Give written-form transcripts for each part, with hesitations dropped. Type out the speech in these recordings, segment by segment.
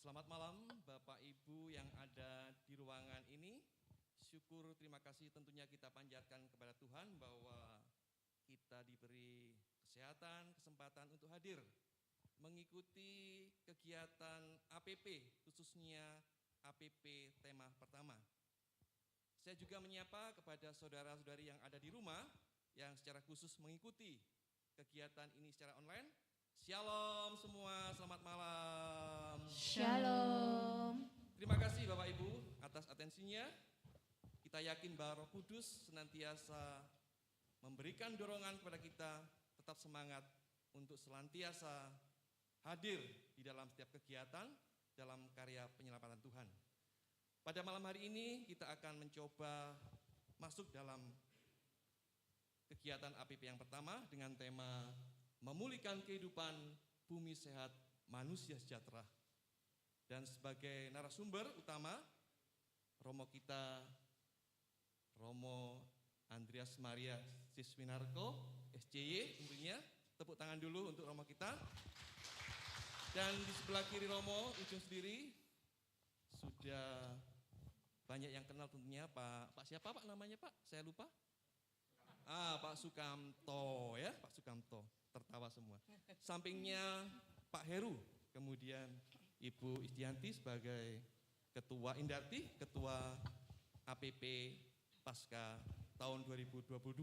Selamat malam Bapak Ibu yang ada di ruangan ini. Syukur terima kasih tentunya kita panjatkan kepada Tuhan bahwa kita diberi kesehatan, kesempatan untuk hadir mengikuti kegiatan APP, khususnya APP tema pertama. Saya juga menyapa kepada saudara-saudari yang ada di rumah yang secara khusus mengikuti kegiatan ini secara online. Shalom semua, selamat malam. Shalom. Terima kasih Bapak Ibu atas atensinya. Kita yakin bahwa Roh Kudus senantiasa memberikan dorongan kepada kita tetap semangat untuk senantiasa hadir di dalam setiap kegiatan dalam karya penyelamatan Tuhan. Pada malam hari ini kita akan mencoba masuk dalam kegiatan APP yang pertama dengan tema memulihkan kehidupan, bumi sehat, manusia sejahtera. Dan sebagai narasumber utama, Romo kita, Romo Andreas Maria Siswinarko, SCY tentunya. Tepuk tangan dulu untuk Romo kita. Dan di sebelah kiri Romo, ujung sendiri, sudah banyak yang kenal tentunya Pak siapa Pak namanya Pak? Saya lupa. Pak Sukamto ya, Pak Sukamto. Tertawa semua. Sampingnya Pak Heru, kemudian Ibu Istianti sebagai Ketua Indarti, Ketua APP Pasca tahun 2022.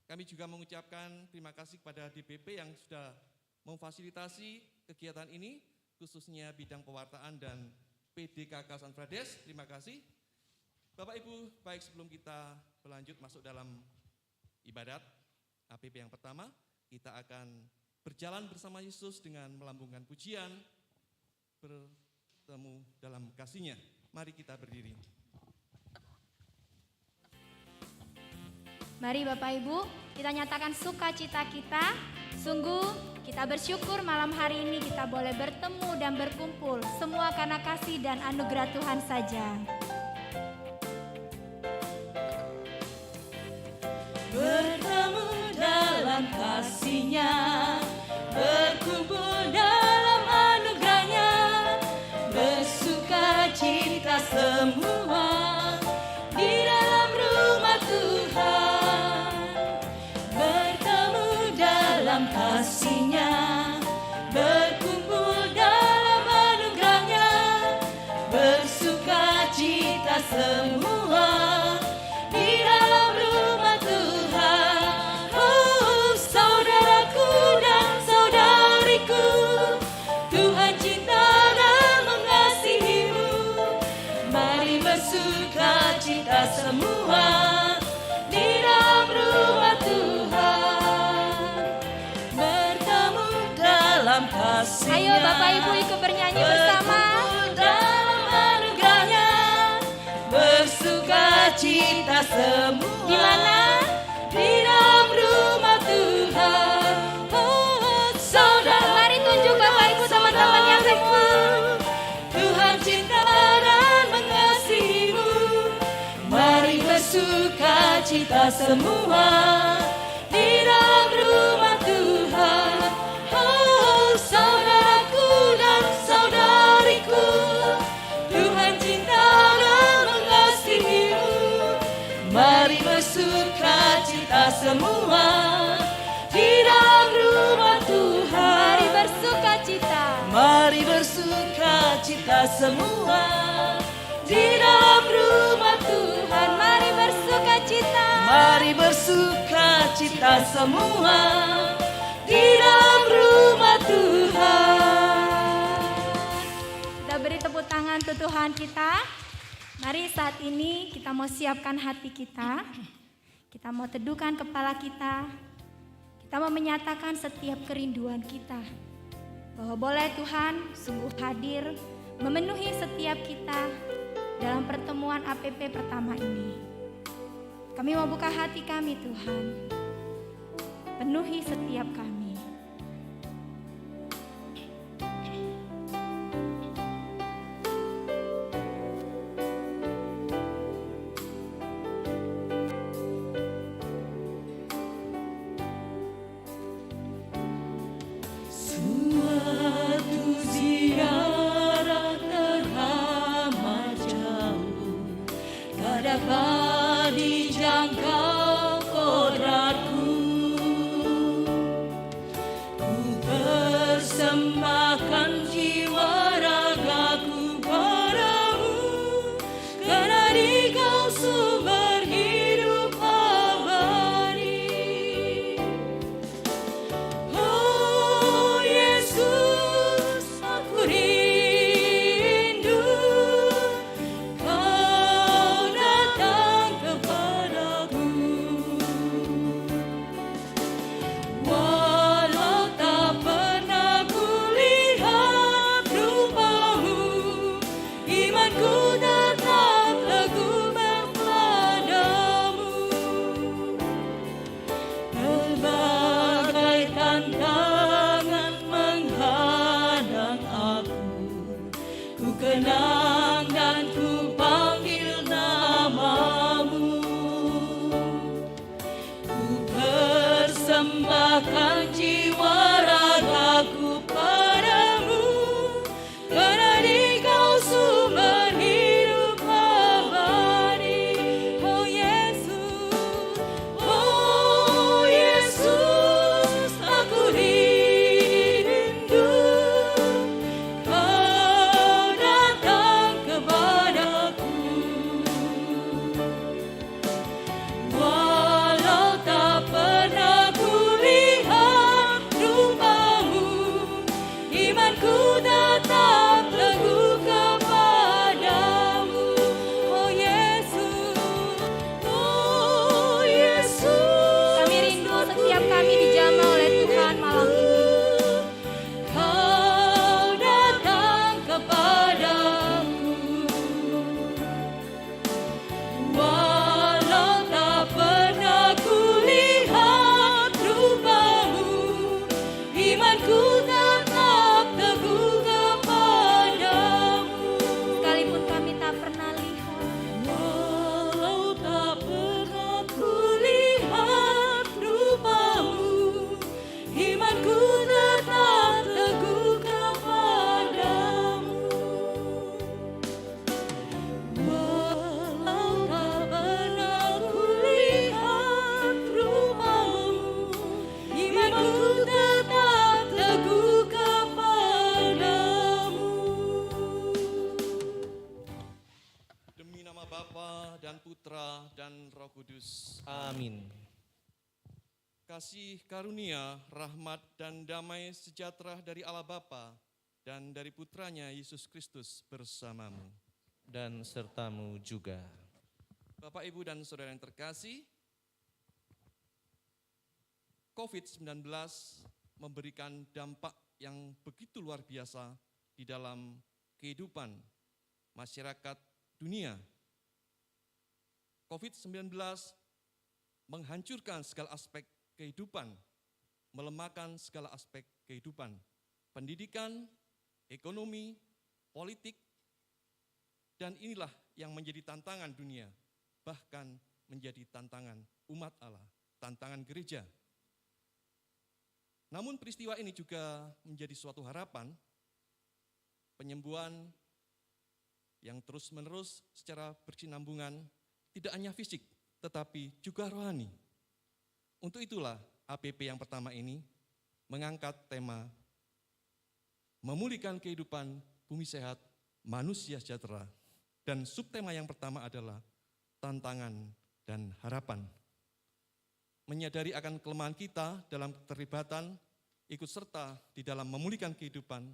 Kami juga mengucapkan terima kasih kepada DPP yang sudah memfasilitasi kegiatan ini, khususnya bidang pewartaan dan PDKK San Frades. Terima kasih. Bapak Ibu, baik sebelum kita berlanjut masuk dalam ibadat APP yang pertama, kita akan berjalan bersama Yesus dengan melambungkan pujian, bertemu dalam kasih-Nya. Mari kita berdiri. Mari Bapak Ibu, kita nyatakan sukacita kita. Sungguh kita bersyukur malam hari ini kita boleh bertemu dan berkumpul. Semua karena kasih dan anugerah Tuhan saja. Bertemu dalam kasih-Nya, berkumpul dalam anugerah-Nya, bersuka cita semua di dalam rumah Tuhan. Bertemu dalam kasih-Nya, berkumpul dalam anugerah-Nya, bersuka cita semua di dalam rumah Tuhan. Oh, saudaraku dan saudariku, Tuhan cinta dan mengasihimu. Mari bersuka cita semua di dalam rumah Tuhan. Bertemu dalam kasih-Nya. Ayo Bapak Ibu ikut bernyanyi bersama. Berkumpul dalam anugerah-Nya, bersuka cita semua. Di mana? Di dalam rumah Tuhan. Oh, saudara, Mari tunjuk Bapak Ibu teman-teman yang semua. Tuhan cinta dan mengasihimu. Mari bersuka cita semua di dalam rumah Tuhan. Oh, saudaraku dan saudariku, Tuhan cinta dan mengasihimu. Mari bersuka cita semua di dalam rumah Tuhan. Mari bersuka cita. Mari bersuka cita semua di dalam rumah Tuhan. Mari bersuka cita. Mari bersuka cita semua di dalam rumah Tuhan. Kita beri tepuk tangan untuk Tuhan kita. Mari saat ini kita mau siapkan hati kita. Kita mau teduhkan kepala kita. Kita mau menyatakan setiap kerinduan kita. Bahwa boleh Tuhan sungguh hadir memenuhi setiap kita dalam pertemuan APP pertama ini. Kami mau buka hati kami Tuhan. Penuhi setiap kami. Suatu ziarah dijangkau kodratku. Ku persembahkan jiwa ragaku padamu, karena di Kau sumber hidup abadi. Oh Yesus, aku rindu Kau datang kepadaku. Walau tak pernah kulihat rupamu, imanku tetap teguh kepadamu. Berbagai tantangan menghadang aku, ku kenang dan ku panggil namamu. Ku persembahkan jiwa ragaku padamu, karena di Kau sumber hidup abadi. Oh Yesus, aku rindu Kau datang kepadaku. Walau tak pernah kulihat rupamu, imanku tetap teguh kepadamu. Oh Yesus, Kami rindu setiap kami dijamah oleh Tuhan malam ini. Kau datang kepadaku. Walau tak pernah kulihat rupamu, imanku tetap teguh kepadamu. Sekalipun kami tak pernah lihat, Walau tak pernah kulihat rupamu, imanku tetap teguh kepadamu. Walau tak pernah kulihat rupamu, imanku tetap teguh kepadamu. Demi nama Bapa dan Putra dan Roh Kudus. Amin. Kasih karunia, rahmat dan damai sejahtera dari Allah Bapa dan dari Putranya Yesus Kristus bersamamu. Dan sertamu juga. Bapak, Ibu, dan Saudara yang terkasih, COVID-19 memberikan dampak yang begitu luar biasa di dalam kehidupan masyarakat dunia. COVID-19 menghancurkan segala aspek kehidupan, melemahkan segala aspek kehidupan, pendidikan, ekonomi, politik, dan inilah yang menjadi tantangan dunia, bahkan menjadi tantangan umat Allah, tantangan gereja. Namun peristiwa ini juga menjadi suatu harapan, penyembuhan yang terus-menerus secara berkesinambungan, tidak hanya fisik, tetapi juga rohani. Untuk itulah APP yang pertama ini mengangkat tema memulihkan kehidupan bumi sehat, manusia sejahtera. Dan subtema yang pertama adalah tantangan dan harapan. Menyadari akan kelemahan kita dalam keterlibatan, ikut serta di dalam memulihkan kehidupan,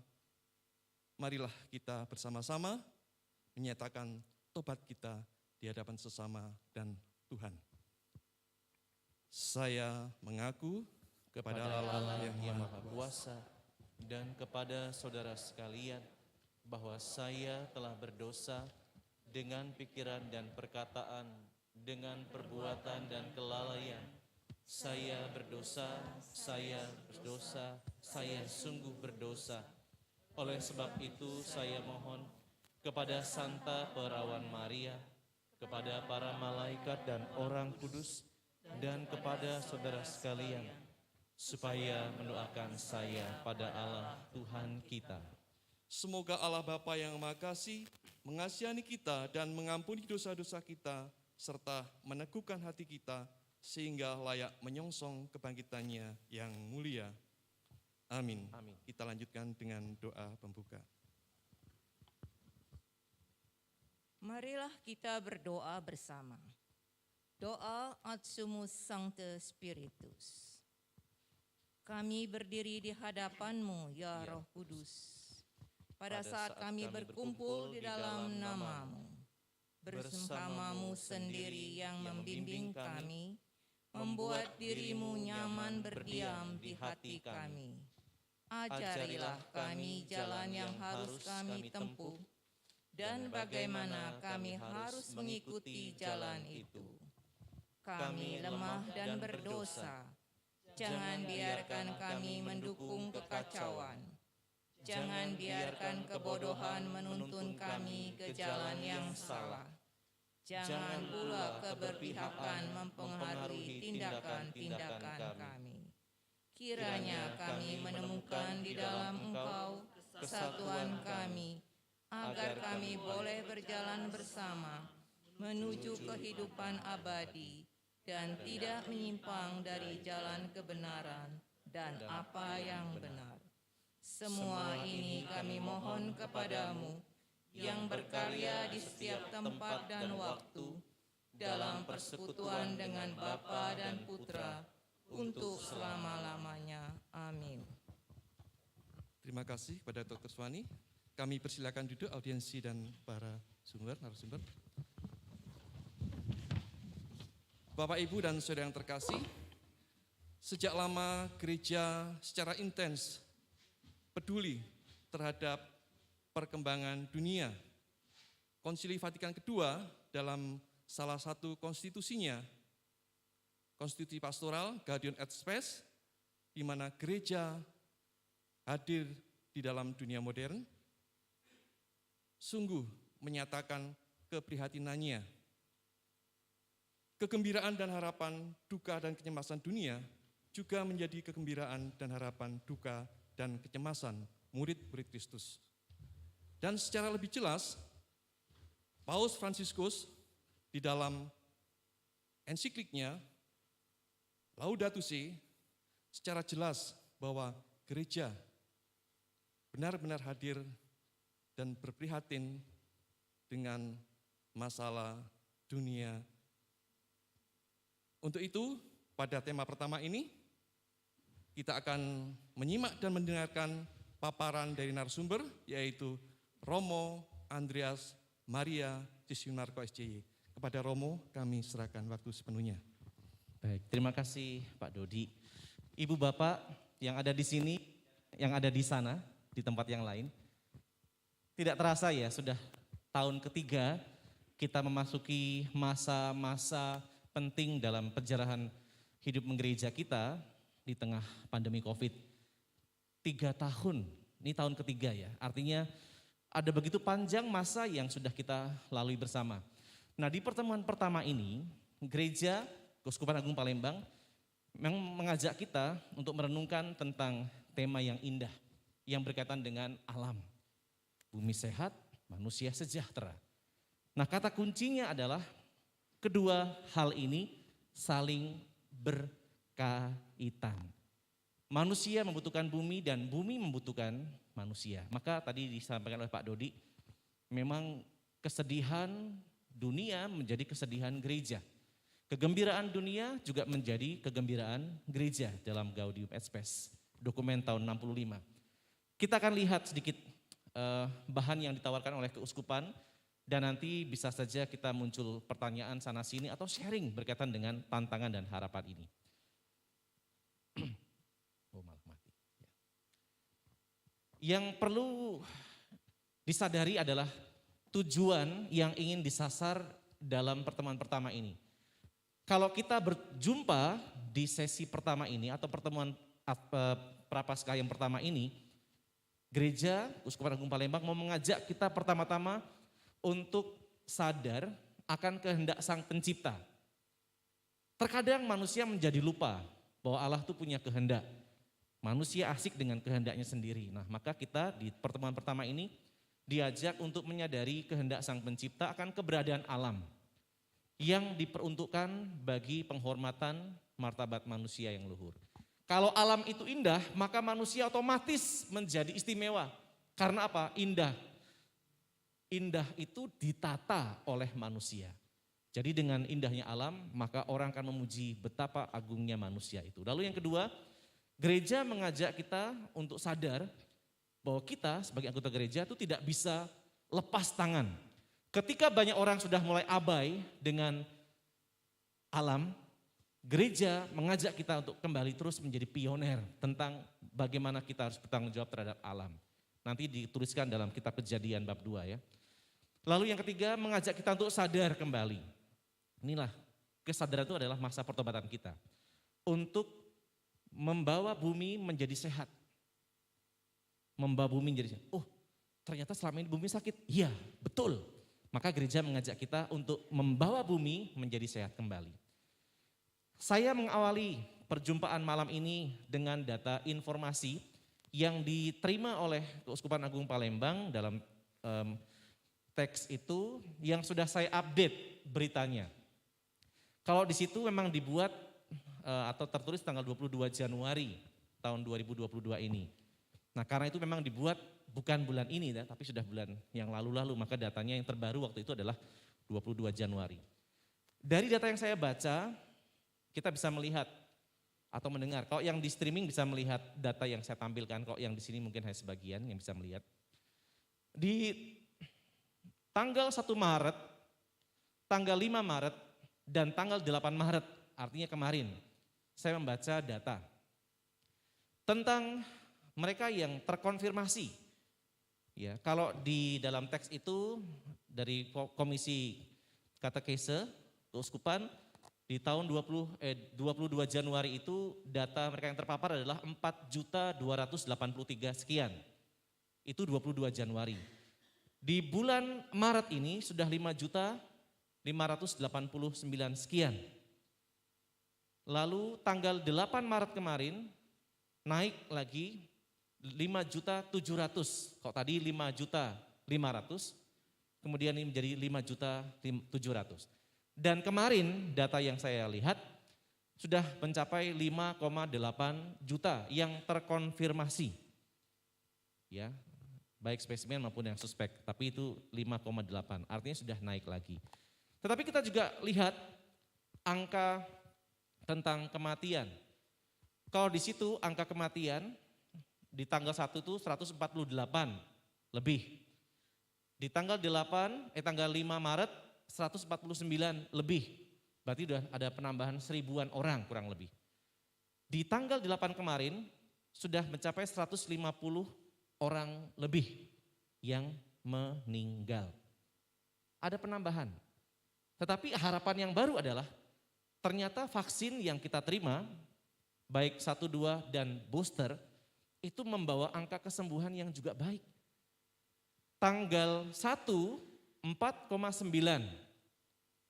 marilah kita bersama-sama menyatakan tobat kita di hadapan sesama dan Tuhan. Saya mengaku kepada Allah yang Maha Kuasa dan kepada saudara sekalian bahwa saya telah berdosa dengan pikiran dan perkataan, dengan perbuatan dan kelalaian. Saya berdosa, saya sungguh berdosa. Oleh sebab itu saya mohon kepada Santa Perawan Maria, kepada para malaikat dan orang kudus, dan kepada saudara sekalian, supaya mendoakan saya pada Allah Tuhan kita. Semoga Allah Bapa yang Maha Kasih mengasihani kita dan mengampuni dosa-dosa kita serta meneguhkan hati kita sehingga layak menyongsong kebangkitannya yang mulia. Amin. Amin. Kita lanjutkan dengan doa pembuka. Marilah kita berdoa bersama. Doa Ad Sumus Sancte Spiritus. Kami berdiri di hadapan-Mu, ya Roh Kudus. Pada saat kami berkumpul di dalam nama-Mu, bersama-Mu sendiri yang membimbing kami, membuat diri-Mu nyaman berdiam di hati kami. Ajarilah kami jalan yang harus kami tempuh, dan bagaimana kami harus mengikuti jalan itu. Kami lemah dan berdosa. Jangan biarkan kami mendukung kekacauan. Jangan biarkan kebodohan menuntun kami ke jalan yang salah. Jangan pula keberpihakan mempengaruhi tindakan-tindakan kami. Kiranya kami menemukan di dalam Engkau kesatuan kami, agar kami boleh berjalan bersama menuju kehidupan abadi dan tidak menyimpang dari jalan kebenaran dan apa yang benar. Semua ini kami mohon kepadamu yang berkarya di setiap tempat dan waktu dalam persekutuan dengan Bapa dan Putra untuk selama-lamanya. Amin. Terima kasih kepada Dr. Swani. Kami persilakan duduk audiensi dan para narasumber. Bapak, Ibu, dan saudara yang terkasih, sejak lama gereja secara intens peduli terhadap perkembangan dunia. Konsili Vatikan II dalam salah satu konstitusinya, Konstitusi Pastoral Gaudium et Spes, di mana gereja hadir di dalam dunia modern, sungguh menyatakan keprihatinannya. Kegembiraan dan harapan, duka dan kecemasan dunia juga menjadi kegembiraan dan harapan, duka dan kecemasan murid-murid Kristus. Dan secara lebih jelas, Paus Fransiskus di dalam ensikliknya Laudato Si secara jelas bahwa gereja benar-benar hadir dan berprihatin dengan masalah dunia. Untuk itu, pada tema pertama ini, kita akan menyimak dan mendengarkan paparan dari narasumber, yaitu Romo Andreas Maria Cisunarko SCY. Kepada Romo, kami serahkan waktu sepenuhnya. Baik, terima kasih Pak Dodi. Ibu Bapak yang ada di sini, yang ada di sana, di tempat yang lain. Tidak terasa ya, sudah tahun ketiga kita memasuki masa-masa penting dalam perjalanan hidup menggereja kita di tengah pandemi COVID. 3 tahun, ini tahun ketiga ya, artinya ada begitu panjang masa yang sudah kita lalui bersama. Nah, di pertemuan pertama ini, gereja Keuskupan Agung Palembang memang mengajak kita untuk merenungkan tentang tema yang indah, yang berkaitan dengan alam. Bumi sehat, manusia sejahtera. Nah, kata kuncinya adalah kedua hal ini saling berkaitan. Manusia membutuhkan bumi dan bumi membutuhkan manusia. Maka tadi disampaikan oleh Pak Dodi, memang kesedihan dunia menjadi kesedihan gereja. Kegembiraan dunia juga menjadi kegembiraan gereja dalam Gaudium et Spes, dokumen tahun 65. Kita akan lihat sedikit bahan yang ditawarkan oleh keuskupan, dan nanti bisa saja kita muncul pertanyaan sana sini atau sharing berkaitan dengan tantangan dan harapan ini. Oh, malah mati. Yang perlu disadari adalah tujuan yang ingin disasar dalam pertemuan pertama ini. Kalau kita berjumpa di sesi pertama ini atau pertemuan Prapaskah yang pertama ini, Gereja Keuskupan Agung Palembang mau mengajak kita pertama-tama untuk sadar akan kehendak Sang Pencipta. Terkadang manusia menjadi lupa bahwa Allah itu punya kehendak. Manusia asik dengan kehendaknya sendiri. Nah, maka kita di pertemuan pertama ini diajak untuk menyadari kehendak Sang Pencipta akan keberadaan alam. yang diperuntukkan bagi penghormatan martabat manusia yang luhur. Kalau alam itu indah, maka manusia otomatis menjadi istimewa. Karena apa? Indah. Indah itu ditata oleh manusia. Jadi dengan indahnya alam, maka orang akan memuji betapa agungnya manusia itu. Lalu yang kedua, gereja mengajak kita untuk sadar bahwa kita sebagai anggota gereja itu tidak bisa lepas tangan. Ketika banyak orang sudah mulai abai dengan alam, gereja mengajak kita untuk kembali terus menjadi pioner tentang bagaimana kita harus bertanggung jawab terhadap alam. Nanti dituliskan dalam kitab Kejadian bab 2 ya. Lalu yang ketiga, mengajak kita untuk sadar kembali. Inilah, kesadaran itu adalah masa pertobatan kita. Untuk membawa bumi menjadi sehat. Membawa bumi menjadi sehat. Oh, ternyata selama ini bumi sakit. Iya, betul. Maka gereja mengajak kita untuk membawa bumi menjadi sehat kembali. Saya mengawali perjumpaan malam ini dengan data informasi yang diterima oleh Keuskupan Agung Palembang dalam teks itu yang sudah saya update beritanya. Kalau di situ memang dibuat atau tertulis tanggal 22 Januari tahun 2022 ini. Nah karena itu memang dibuat bukan bulan ini ya, tapi sudah bulan yang lalu-lalu, maka datanya yang terbaru waktu itu adalah 22 Januari. Dari data yang saya baca, kita bisa melihat atau mendengar. Kalau yang di streaming bisa melihat data yang saya tampilkan, kalau yang di sini mungkin hanya sebagian yang bisa melihat. Di tanggal 1 Maret, tanggal 5 Maret, dan tanggal 8 Maret, artinya kemarin, saya membaca data tentang mereka yang terkonfirmasi. Ya, kalau di dalam teks itu dari Komisi Katekese Keuskupan di tahun 22 Januari itu data mereka yang terpapar adalah 4.283 sekian. Itu 22 Januari. Di bulan Maret ini sudah 5.589 sekian. Lalu tanggal 8 Maret kemarin naik lagi 5.700. Kok tadi 5.500.000, kemudian ini menjadi 5.700.000. Dan kemarin data yang saya lihat sudah mencapai 5,8 juta yang terkonfirmasi. Ya, baik spesimen maupun yang suspek, tapi itu 5,8, artinya sudah naik lagi. Tetapi kita juga lihat angka tentang kematian. Kalau di situ angka kematian di tanggal 1 itu 148 lebih. Di tanggal 5 Maret 149 lebih. Berarti sudah ada penambahan 1000-an orang kurang lebih. Di tanggal 8 kemarin sudah mencapai 150 orang lebih yang meninggal. Ada penambahan. Tetapi harapan yang baru adalah ternyata vaksin yang kita terima, baik 1, 2 dan booster, itu membawa angka kesembuhan yang juga baik. Tanggal 1, 4,9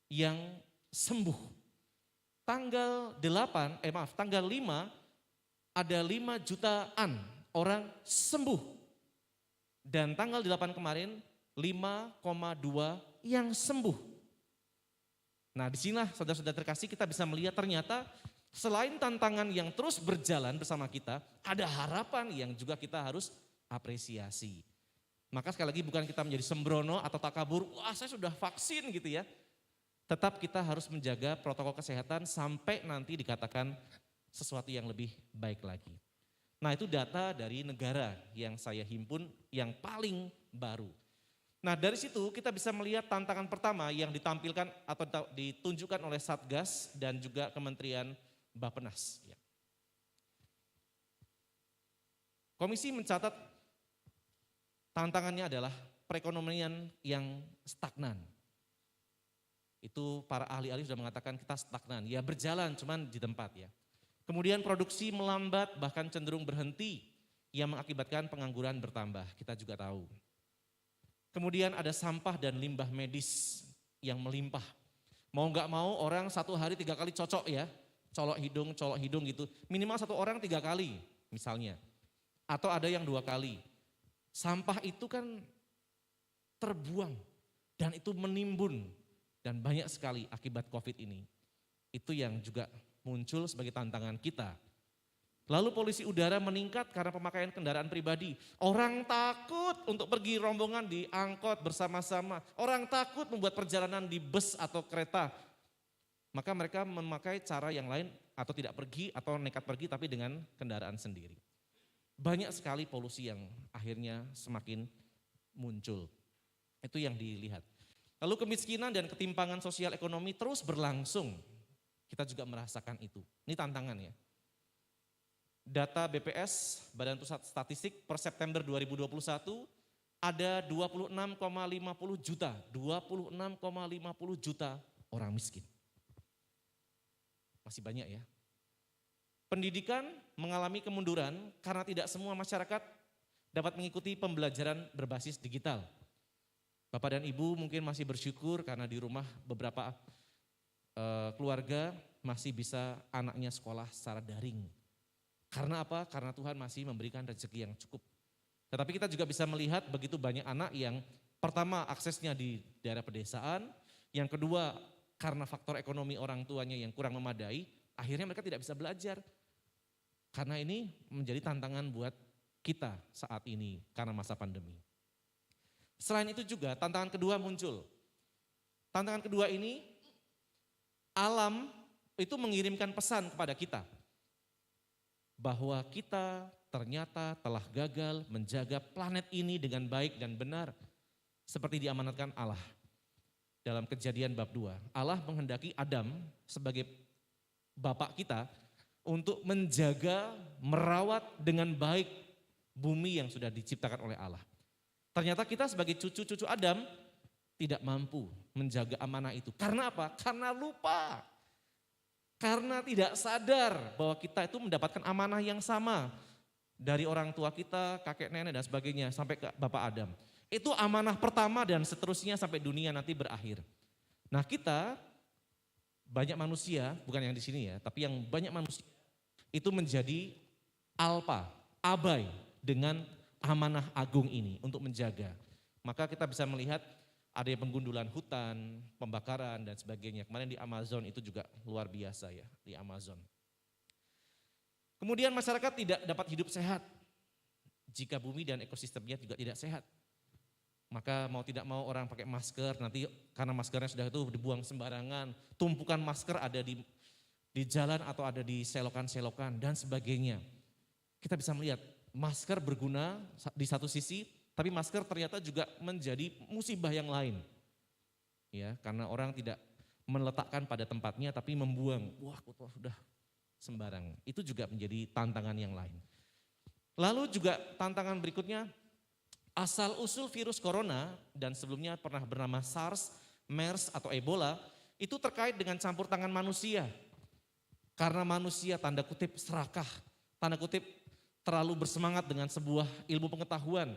yang sembuh. Tanggal 5 ada 5 jutaan orang sembuh. Dan tanggal 8 kemarin 5,2 yang sembuh. Nah disinilah saudara-saudara terkasih kita bisa melihat ternyata selain tantangan yang terus berjalan bersama kita, ada harapan yang juga kita harus apresiasi. Maka sekali lagi bukan kita menjadi sembrono atau takabur, wah saya sudah vaksin gitu ya. Tetap kita harus menjaga protokol kesehatan sampai nanti dikatakan sesuatu yang lebih baik lagi. Nah itu data dari negara yang saya himpun yang paling baru. Nah dari situ kita bisa melihat tantangan pertama yang ditampilkan atau ditunjukkan oleh Satgas dan juga Kementerian Bappenas. Komisi mencatat tantangannya adalah perekonomian yang stagnan. Itu para ahli-ahli sudah mengatakan kita stagnan, ya berjalan cuman di tempat ya. Kemudian produksi melambat bahkan cenderung berhenti yang mengakibatkan pengangguran bertambah, kita juga tahu. Kemudian ada sampah dan limbah medis yang melimpah. Mau nggak mau orang 1 hari 3 kali cocok ya, colok hidung gitu. Minimal 1 orang 3 kali misalnya. Atau ada yang 2 kali. Sampah itu kan terbuang dan itu menimbun Dan banyak sekali akibat COVID ini. Itu yang juga muncul sebagai tantangan kita. Lalu polusi udara meningkat karena pemakaian kendaraan pribadi. Orang takut untuk pergi rombongan di angkot bersama-sama. Orang takut membuat perjalanan di bus atau kereta. Maka mereka memakai cara yang lain atau tidak pergi atau nekat pergi tapi dengan kendaraan sendiri. Banyak sekali polusi yang akhirnya semakin muncul. Itu yang dilihat. Lalu kemiskinan dan ketimpangan sosial ekonomi terus berlangsung. Kita juga merasakan itu. Ini tantangan ya. Data BPS, Badan Pusat Statistik per September 2021 ada 26,50 juta, 26,50 juta orang miskin. Masih banyak ya. Pendidikan mengalami kemunduran karena tidak semua masyarakat dapat mengikuti pembelajaran berbasis digital. Bapak dan Ibu mungkin masih bersyukur karena di rumah beberapa keluarga masih bisa anaknya sekolah secara daring. Karena apa? Karena Tuhan masih memberikan rezeki yang cukup. Tetapi kita juga bisa melihat begitu banyak anak yang pertama aksesnya di daerah pedesaan, yang kedua karena faktor ekonomi orang tuanya yang kurang memadai, akhirnya mereka tidak bisa belajar. Karena ini menjadi tantangan buat kita saat ini karena masa pandemi. Selain itu juga tantangan kedua muncul. Tantangan kedua ini, alam itu mengirimkan pesan kepada kita bahwa kita ternyata telah gagal menjaga planet ini dengan baik dan benar seperti diamanatkan Allah. Dalam Kejadian bab 2, Allah menghendaki Adam sebagai bapak kita untuk menjaga, merawat dengan baik bumi yang sudah diciptakan oleh Allah. Ternyata kita sebagai cucu-cucu Adam tidak mampu menjaga amanah itu. Karena apa? Karena lupa. Karena tidak sadar bahwa kita itu mendapatkan amanah yang sama dari orang tua kita, kakek nenek dan sebagainya sampai ke Bapak Adam. Itu amanah pertama dan seterusnya sampai dunia nanti berakhir. Nah kita banyak manusia, bukan yang di sini ya, tapi yang banyak manusia itu menjadi abai dengan amanah agung ini untuk menjaga. Maka kita bisa melihat ada yang penggundulan hutan, pembakaran dan sebagainya. Kemarin di Amazon itu juga luar biasa ya, di Amazon. Kemudian masyarakat tidak dapat hidup sehat jika bumi dan ekosistemnya juga tidak sehat. Maka mau tidak mau orang pakai masker, nanti karena maskernya sudah itu dibuang sembarangan, tumpukan masker ada di jalan atau ada di selokan-selokan dan sebagainya. Kita bisa melihat masker berguna di satu sisi, tapi masker ternyata juga menjadi musibah yang lain. Ya, karena orang tidak meletakkan pada tempatnya tapi membuang. Wah, kotor sudah sembarang. Itu juga menjadi tantangan yang lain. Lalu juga tantangan berikutnya, asal usul virus corona dan sebelumnya pernah bernama SARS, MERS atau Ebola, itu terkait dengan campur tangan manusia. Karena manusia tanda kutip serakah, tanda kutip terlalu bersemangat dengan sebuah ilmu pengetahuan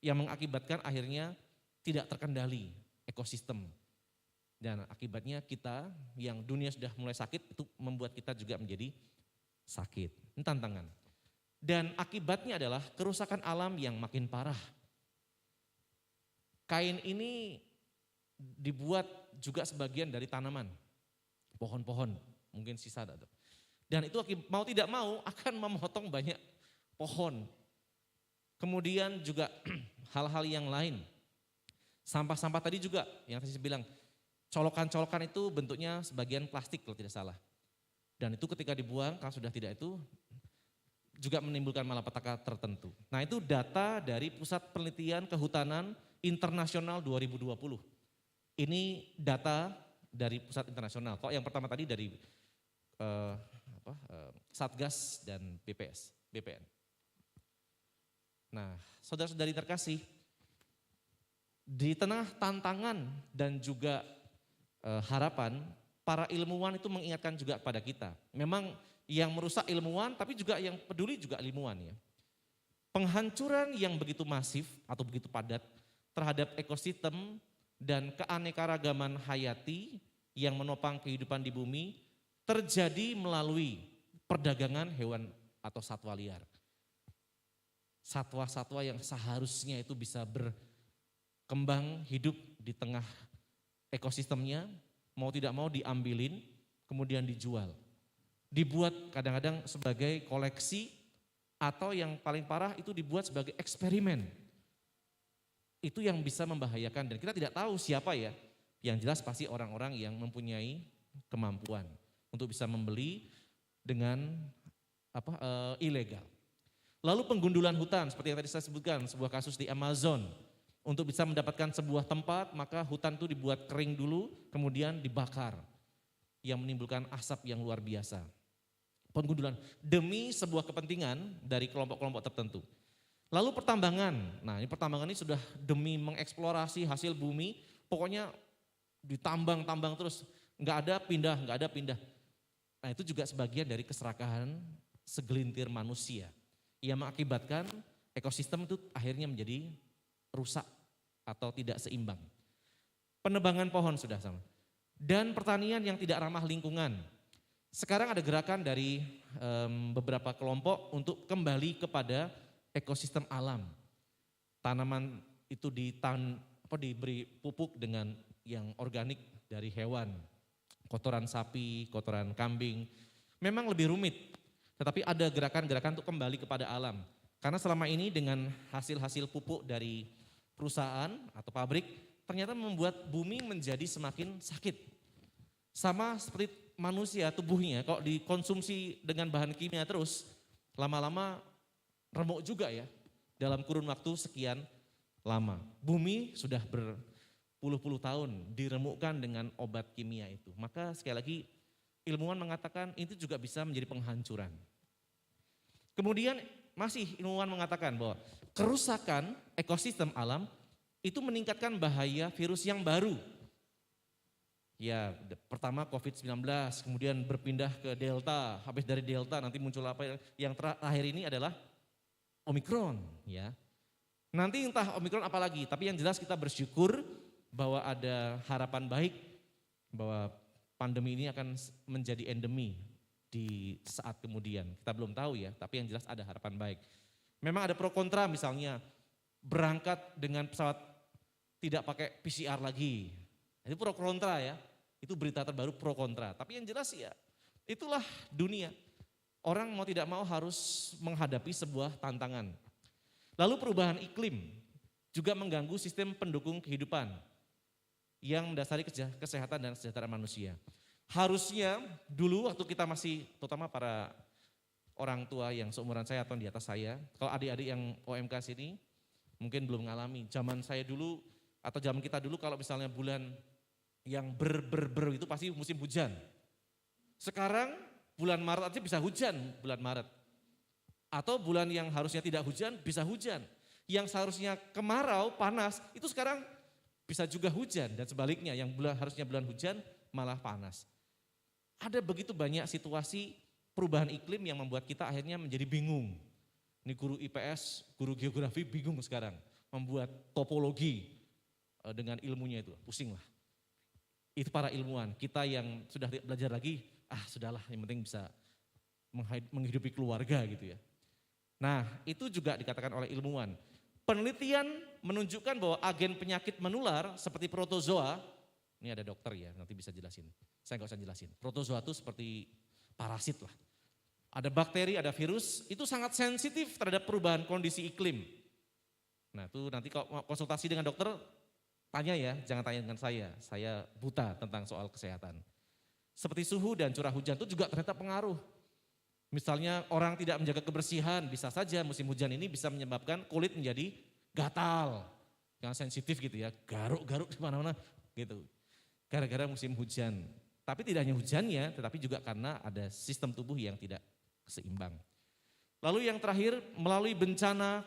yang mengakibatkan akhirnya tidak terkendali ekosistem. Dan akibatnya kita yang dunia sudah mulai sakit itu membuat kita juga menjadi sakit. Ini tantangan. Dan akibatnya adalah kerusakan alam yang makin parah. Kain ini dibuat juga sebagian dari tanaman, pohon-pohon, mungkin sisa ada. Dan itu mau tidak mau akan memotong banyak pohon. Kemudian juga hal-hal yang lain. Sampah-sampah tadi juga yang tadi saya bilang, colokan-colokan itu bentuknya sebagian plastik kalau tidak salah. Dan itu ketika dibuang kalau sudah tidak itu juga menimbulkan malapetaka tertentu. Nah itu data dari Pusat Penelitian Kehutanan Internasional 2020. Ini data dari pusat internasional. Kok yang pertama tadi dari Satgas dan BPN. Nah, saudara-saudari terkasih, di tengah tantangan dan juga harapan, para ilmuwan itu mengingatkan juga kepada kita. Memang yang merusak ilmuwan, tapi juga yang peduli juga ilmuwan ya. Penghancuran yang begitu masif atau begitu padat terhadap ekosistem dan keanekaragaman hayati yang menopang kehidupan di bumi terjadi melalui perdagangan hewan atau satwa liar. Satwa-satwa yang seharusnya itu bisa berkembang hidup di tengah ekosistemnya mau tidak mau diambilin, kemudian dijual. Dibuat kadang-kadang sebagai koleksi atau yang paling parah itu dibuat sebagai eksperimen. Itu yang bisa membahayakan dan kita tidak tahu siapa ya. Yang jelas pasti orang-orang yang mempunyai kemampuan untuk bisa membeli dengan ilegal. Lalu penggundulan hutan seperti yang tadi saya sebutkan, sebuah kasus di Amazon. Untuk bisa mendapatkan sebuah tempat maka hutan itu dibuat kering dulu kemudian dibakar. Yang menimbulkan asap yang luar biasa. Penggundulan demi sebuah kepentingan dari kelompok-kelompok tertentu. Lalu pertambangan, nah ini pertambangan ini sudah demi mengeksplorasi hasil bumi, pokoknya ditambang-tambang terus, nggak ada pindah. Nah itu juga sebagian dari keserakahan segelintir manusia yang mengakibatkan ekosistem itu akhirnya menjadi rusak atau tidak seimbang. Penebangan pohon sudah sama. Dan pertanian yang tidak ramah lingkungan. Sekarang ada gerakan dari beberapa kelompok untuk kembali kepada ekosistem alam. Tanaman itu diberi pupuk dengan yang organik dari hewan. Kotoran sapi, kotoran kambing. Memang lebih rumit. Tetapi ada gerakan-gerakan untuk kembali kepada alam. Karena selama ini dengan hasil-hasil pupuk dari perusahaan atau pabrik, ternyata membuat bumi menjadi semakin sakit. Sama seperti manusia, tubuhnya kalau dikonsumsi dengan bahan kimia terus, lama-lama remuk juga ya, dalam kurun waktu sekian lama. Bumi sudah berpuluh-puluh tahun diremukkan dengan obat kimia itu. Maka sekali lagi ilmuwan mengatakan itu juga bisa menjadi penghancuran. Kemudian masih ilmuwan mengatakan bahwa kerusakan ekosistem alam itu meningkatkan bahaya virus yang baru. Ya pertama COVID-19, kemudian berpindah ke Delta, habis dari Delta nanti muncul apa yang terakhir ini adalah Omikron ya. Nanti entah Omikron apa lagi, tapi yang jelas kita bersyukur bahwa ada harapan baik bahwa pandemi ini akan menjadi endemi di saat kemudian. Kita belum tahu ya, tapi yang jelas ada harapan baik. Memang ada pro kontra misalnya berangkat dengan pesawat tidak pakai PCR lagi. Itu pro kontra ya, itu berita terbaru pro kontra. Tapi yang jelas ya itulah dunia. Orang mau tidak mau harus menghadapi sebuah tantangan. Lalu perubahan iklim juga mengganggu sistem pendukung kehidupan yang mendasari kesehatan dan kesejahteraan manusia. Harusnya dulu waktu kita masih, terutama para orang tua yang seumuran saya atau di atas saya, kalau adik-adik yang OMK sini mungkin belum mengalami. Zaman saya dulu atau zaman kita dulu kalau misalnya bulan yang ber itu pasti musim hujan. Sekarang bulan Maret aja bisa hujan bulan Maret. Atau bulan yang harusnya tidak hujan bisa hujan. Yang seharusnya kemarau, panas, itu sekarang bisa juga hujan dan sebaliknya yang harusnya bulan hujan malah panas. Ada begitu banyak situasi perubahan iklim yang membuat kita akhirnya menjadi bingung. Ini guru IPS, guru geografi bingung sekarang membuat topologi dengan ilmunya itu, pusing lah. Itu para ilmuwan, kita yang sudah belajar lagi, sudahlah yang penting bisa menghidupi keluarga gitu ya. Nah itu juga dikatakan oleh ilmuwan. Penelitian menunjukkan bahwa agen penyakit menular seperti protozoa, ini ada dokter ya nanti bisa jelasin, saya nggak usah jelasin. Protozoa itu seperti parasit lah. Ada bakteri, ada virus, itu sangat sensitif terhadap perubahan kondisi iklim. Nah itu nanti kalau konsultasi dengan dokter, tanya ya, jangan tanya dengan saya buta tentang soal kesehatan. Seperti suhu dan curah hujan itu juga ternyata pengaruh. Misalnya orang tidak menjaga kebersihan, bisa saja musim hujan ini bisa menyebabkan kulit menjadi gatal, yang sensitif gitu ya, garuk-garuk kemana-mana gitu. Gara-gara musim hujan. Tapi tidak hanya hujannya, tetapi juga karena ada sistem tubuh yang tidak seimbang. Lalu yang terakhir, melalui bencana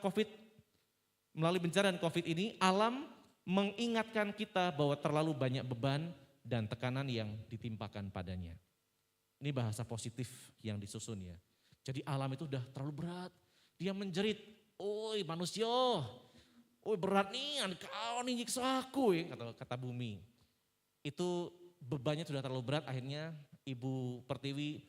dan COVID ini, alam mengingatkan kita bahwa terlalu banyak beban dan tekanan yang ditimpakan padanya. Ini bahasa positif yang disusun ya. Jadi alam itu udah terlalu berat. Dia menjerit, oi manusia, oi berat nih, kau nih nyiksa aku ya, kata bumi. Itu bebannya sudah terlalu berat, akhirnya Ibu Pertiwi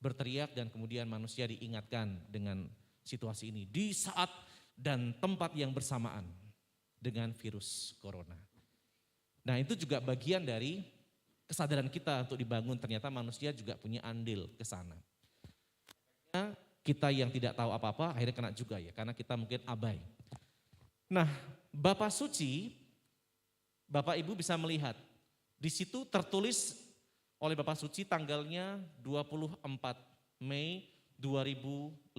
berteriak dan kemudian manusia diingatkan dengan situasi ini. Di saat dan tempat yang bersamaan dengan virus corona. Nah itu juga bagian dari kesadaran kita untuk dibangun, ternyata manusia juga punya andil ke sana. Nah, kita yang tidak tahu apa-apa akhirnya kena juga ya, karena kita mungkin abai. Nah, Bapa Suci, Bapak Ibu bisa melihat, di situ tertulis oleh Bapak Suci tanggalnya 24 Mei 2015.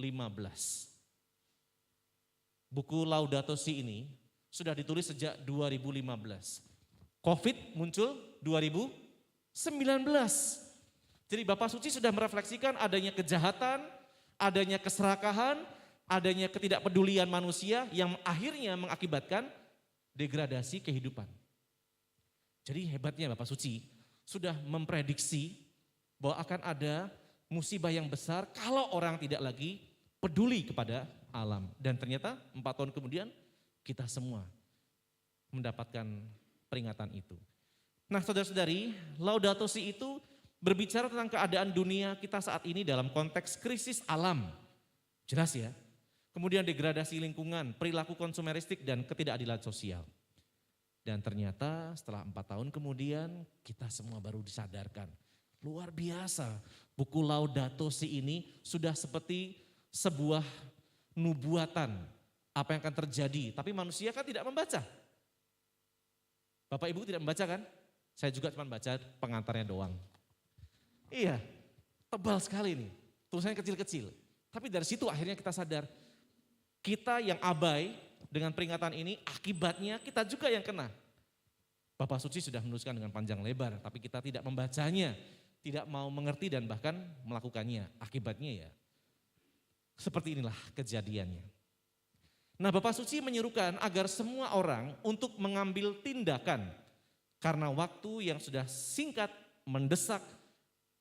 Buku Laudato Si ini sudah ditulis sejak 2015. Covid muncul 2019. Jadi Bapak Suci sudah merefleksikan adanya kejahatan, adanya keserakahan, adanya ketidakpedulian manusia yang akhirnya mengakibatkan degradasi kehidupan. Jadi hebatnya Bapak Suci sudah memprediksi bahwa akan ada musibah yang besar kalau orang tidak lagi peduli kepada alam. Dan ternyata 4 tahun kemudian kita semua mendapatkan peringatan itu. Nah saudara-saudari, Laudato Si itu berbicara tentang keadaan dunia kita saat ini dalam konteks krisis alam. Jelas ya. Kemudian degradasi lingkungan, perilaku konsumeristik dan ketidakadilan sosial. Dan ternyata setelah 4 tahun kemudian kita semua baru disadarkan. Luar biasa, buku Laudato Si ini sudah seperti sebuah nubuatan apa yang akan terjadi. Tapi manusia kan tidak membaca. Bapak Ibu tidak membaca kan? Saya juga cuma baca pengantarnya doang. Iya, tebal sekali nih, tulisannya kecil-kecil. Tapi dari situ akhirnya kita sadar, kita yang abai dengan peringatan ini akibatnya kita juga yang kena. Bapak Suci sudah menuliskan dengan panjang lebar, tapi kita tidak membacanya, tidak mau mengerti dan bahkan melakukannya. Akibatnya ya seperti inilah kejadiannya. Nah Bapak Suci menyerukan agar semua orang untuk mengambil tindakan karena waktu yang sudah singkat, mendesak,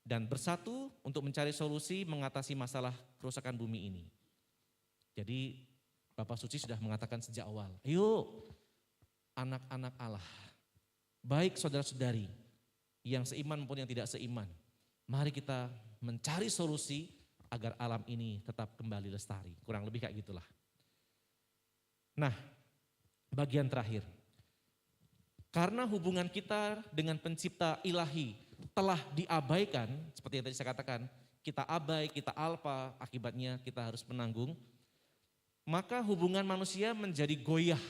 dan bersatu untuk mencari solusi mengatasi masalah kerusakan bumi ini. Jadi Bapak Suci sudah mengatakan sejak awal, ayo anak-anak Allah, baik saudara-saudari yang seiman maupun yang tidak seiman, mari kita mencari solusi agar alam ini tetap kembali lestari. Kurang lebih kayak gitulah. Nah, bagian terakhir. Karena hubungan kita dengan pencipta ilahi telah diabaikan, seperti yang tadi saya katakan, kita abai, kita alpa, akibatnya kita harus menanggung. Maka hubungan manusia menjadi goyah.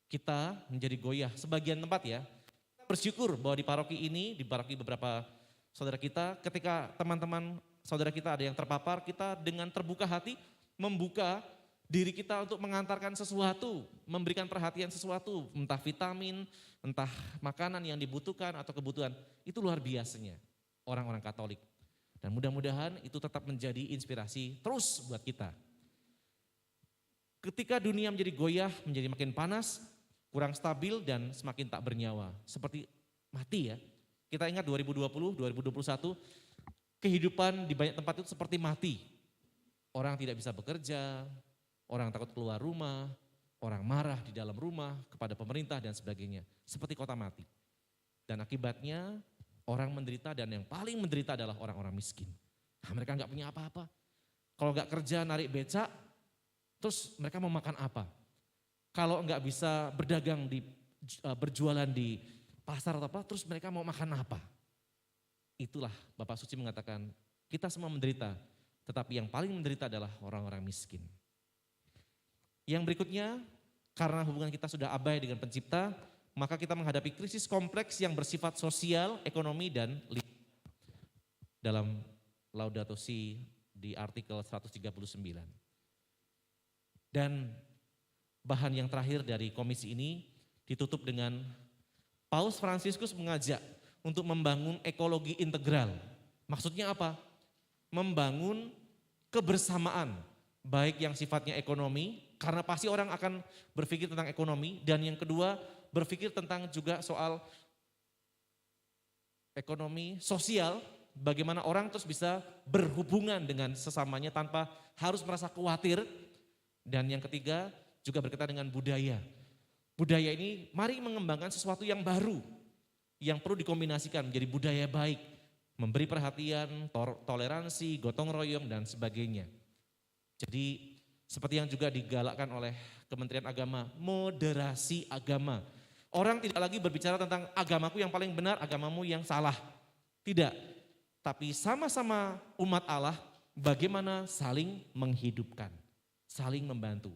Kita menjadi goyah. Sebagian tempat ya, kita bersyukur bahwa di paroki ini, di paroki beberapa saudara kita, ketika teman-teman saudara kita ada yang terpapar, kita dengan terbuka hati membuka diri kita untuk mengantarkan sesuatu, memberikan perhatian sesuatu, entah vitamin, entah makanan yang dibutuhkan atau kebutuhan. Itu luar biasanya orang-orang Katolik. Dan mudah-mudahan itu tetap menjadi inspirasi terus buat kita. Ketika dunia menjadi goyah, menjadi makin panas, kurang stabil dan semakin tak bernyawa. Seperti mati ya. Kita ingat 2020, 2021, kehidupan di banyak tempat itu seperti mati. Orang tidak bisa bekerja, orang takut keluar rumah, orang marah di dalam rumah kepada pemerintah dan sebagainya. Seperti kota mati. Dan akibatnya orang menderita dan yang paling menderita adalah orang-orang miskin. Nah, mereka nggak punya apa-apa. Kalau nggak kerja narik becak, terus mereka mau makan apa? Kalau nggak bisa berdagang berjualan di pasar atau apa, terus mereka mau makan apa? Itulah Bapak Suci mengatakan, kita semua menderita, tetapi yang paling menderita adalah orang-orang miskin. Yang berikutnya, karena hubungan kita sudah abai dengan pencipta, maka kita menghadapi krisis kompleks yang bersifat sosial, ekonomi, dan lingkungan. Dalam Laudato Si di artikel 139. Dan bahan yang terakhir dari komisi ini ditutup dengan Paus Fransiskus mengajak untuk membangun ekologi integral. Maksudnya apa? Membangun kebersamaan, baik yang sifatnya ekonomi, karena pasti orang akan berpikir tentang ekonomi, dan yang kedua berpikir tentang juga soal ekonomi sosial, bagaimana orang terus bisa berhubungan dengan sesamanya tanpa harus merasa khawatir, dan yang ketiga juga berkaitan dengan budaya. Budaya ini mari mengembangkan sesuatu yang baru, yang perlu dikombinasikan menjadi budaya baik, memberi perhatian, toleransi, gotong royong dan sebagainya. Jadi seperti yang juga digalakkan oleh Kementerian Agama, moderasi agama. Orang tidak lagi berbicara tentang agamaku yang paling benar, agamamu yang salah. Tidak. Tapi sama-sama umat Allah bagaimana saling menghidupkan, saling membantu.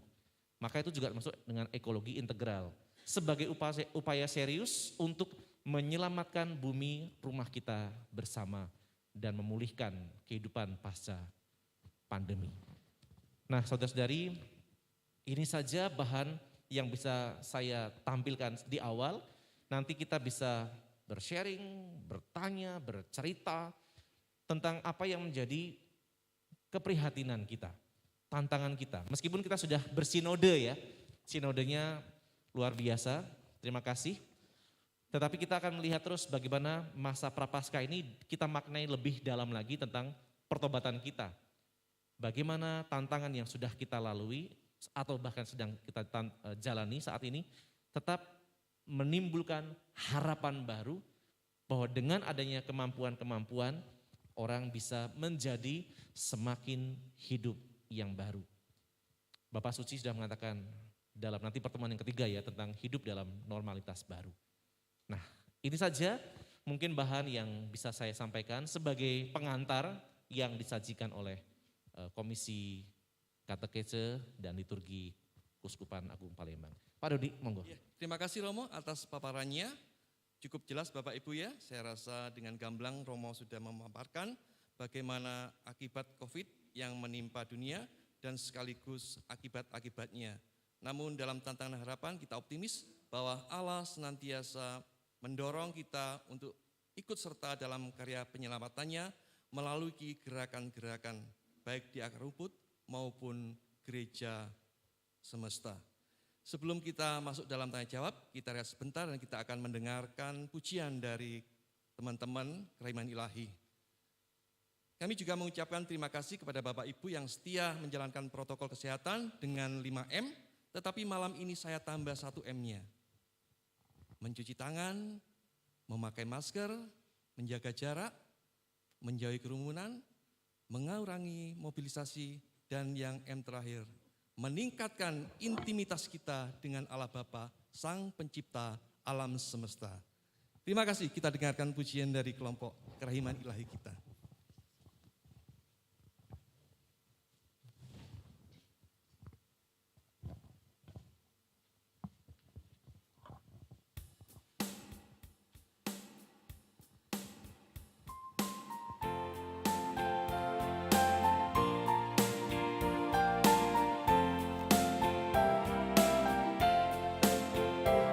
Maka itu juga masuk dengan ekologi integral. Sebagai upaya serius untuk menyelamatkan bumi rumah kita bersama dan memulihkan kehidupan pasca pandemi. Nah, saudara-saudari, ini saja bahan yang bisa saya tampilkan di awal. Nanti kita bisa bersharing, bertanya, bercerita tentang apa yang menjadi keprihatinan kita, tantangan kita. Meskipun kita sudah bersinode ya, sinodenya luar biasa, terima kasih. Tetapi kita akan melihat terus bagaimana masa Prapaskah ini kita maknai lebih dalam lagi tentang pertobatan kita. Bagaimana tantangan yang sudah kita lalui atau bahkan sedang kita jalani saat ini tetap menimbulkan harapan baru bahwa dengan adanya kemampuan-kemampuan orang bisa menjadi semakin hidup yang baru. Bapak Suci sudah mengatakan dalam nanti pertemuan yang ketiga ya tentang hidup dalam normalitas baru. Nah, ini saja mungkin bahan yang bisa saya sampaikan sebagai pengantar yang disajikan oleh Komisi Katekese dan Liturgi Kuskupan Agung Palembang. Pak Dodi, monggo. Ya, terima kasih Romo atas paparannya. Cukup jelas Bapak Ibu ya, saya rasa dengan gamblang Romo sudah memaparkan bagaimana akibat COVID yang menimpa dunia dan sekaligus akibat-akibatnya. Namun dalam tantangan harapan kita optimis bahwa Allah senantiasa mendorong kita untuk ikut serta dalam karya penyelamatannya melalui gerakan-gerakan baik di akar rumput maupun gereja semesta. Sebelum kita masuk dalam tanya jawab, kita rehat sebentar dan kita akan mendengarkan pujian dari teman-teman Kerahiman Ilahi. Kami juga mengucapkan terima kasih kepada Bapak Ibu yang setia menjalankan protokol kesehatan dengan 5M, tetapi malam ini saya tambah 1M-nya. Mencuci tangan, memakai masker, menjaga jarak, menjauhi kerumunan, mengurangi mobilisasi, dan yang M terakhir, meningkatkan intimitas kita dengan Allah Bapa, Sang Pencipta alam semesta. Terima kasih, kita dengarkan pujian dari kelompok Kerahiman Ilahi kita.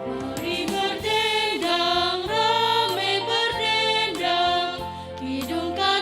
Mari berdendang, ramai berdendang, hidungkan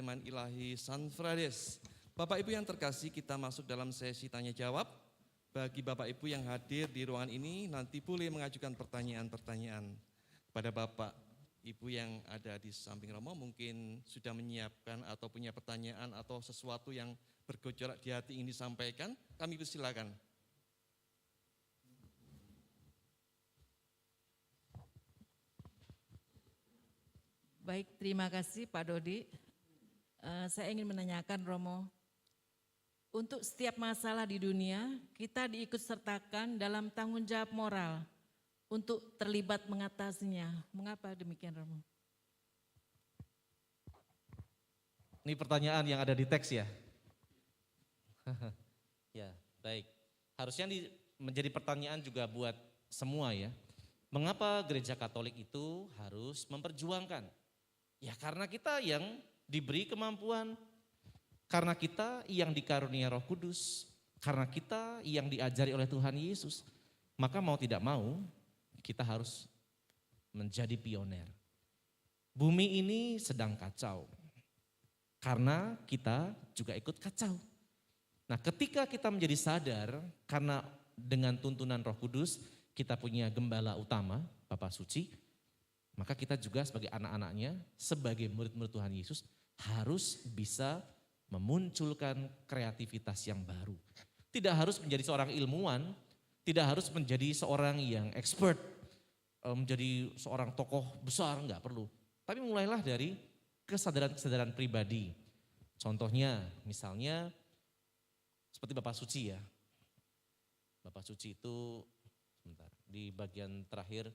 Sulaiman Ilahi Sanfrades. Bapak Ibu yang terkasih, kita masuk dalam sesi tanya jawab. Bagi Bapak Ibu yang hadir di ruangan ini, nanti boleh mengajukan pertanyaan-pertanyaan kepada Bapak Ibu yang ada di samping Romo, mungkin sudah menyiapkan atau punya pertanyaan atau sesuatu yang bergejolak di hati ingin disampaikan, kami persilakan. Baik, terima kasih Pak Dodi. Saya ingin menanyakan Romo, untuk setiap masalah di dunia kita diikut sertakan dalam tanggung jawab moral untuk terlibat mengatasinya. Mengapa demikian Romo? Ini pertanyaan yang ada di teks ya? Ya, baik. Harusnya menjadi pertanyaan juga buat semua ya. Mengapa gereja Katolik itu harus memperjuangkan? Ya karena kita yang diberi kemampuan, karena kita yang dikarunia Roh Kudus, karena kita yang diajari oleh Tuhan Yesus. Maka mau tidak mau kita harus menjadi pioner. Bumi ini sedang kacau, karena kita juga ikut kacau. Nah ketika kita menjadi sadar, karena dengan tuntunan Roh Kudus kita punya gembala utama, Bapa Suci, maka kita juga sebagai anak-anaknya, sebagai murid-murid Tuhan Yesus harus bisa memunculkan kreativitas yang baru. Tidak harus menjadi seorang ilmuwan, tidak harus menjadi seorang yang expert, menjadi seorang tokoh besar, enggak perlu. Tapi mulailah dari kesadaran-kesadaran pribadi. Contohnya misalnya seperti Bapak Suci ya. Bapak Suci itu sebentar, di bagian terakhir,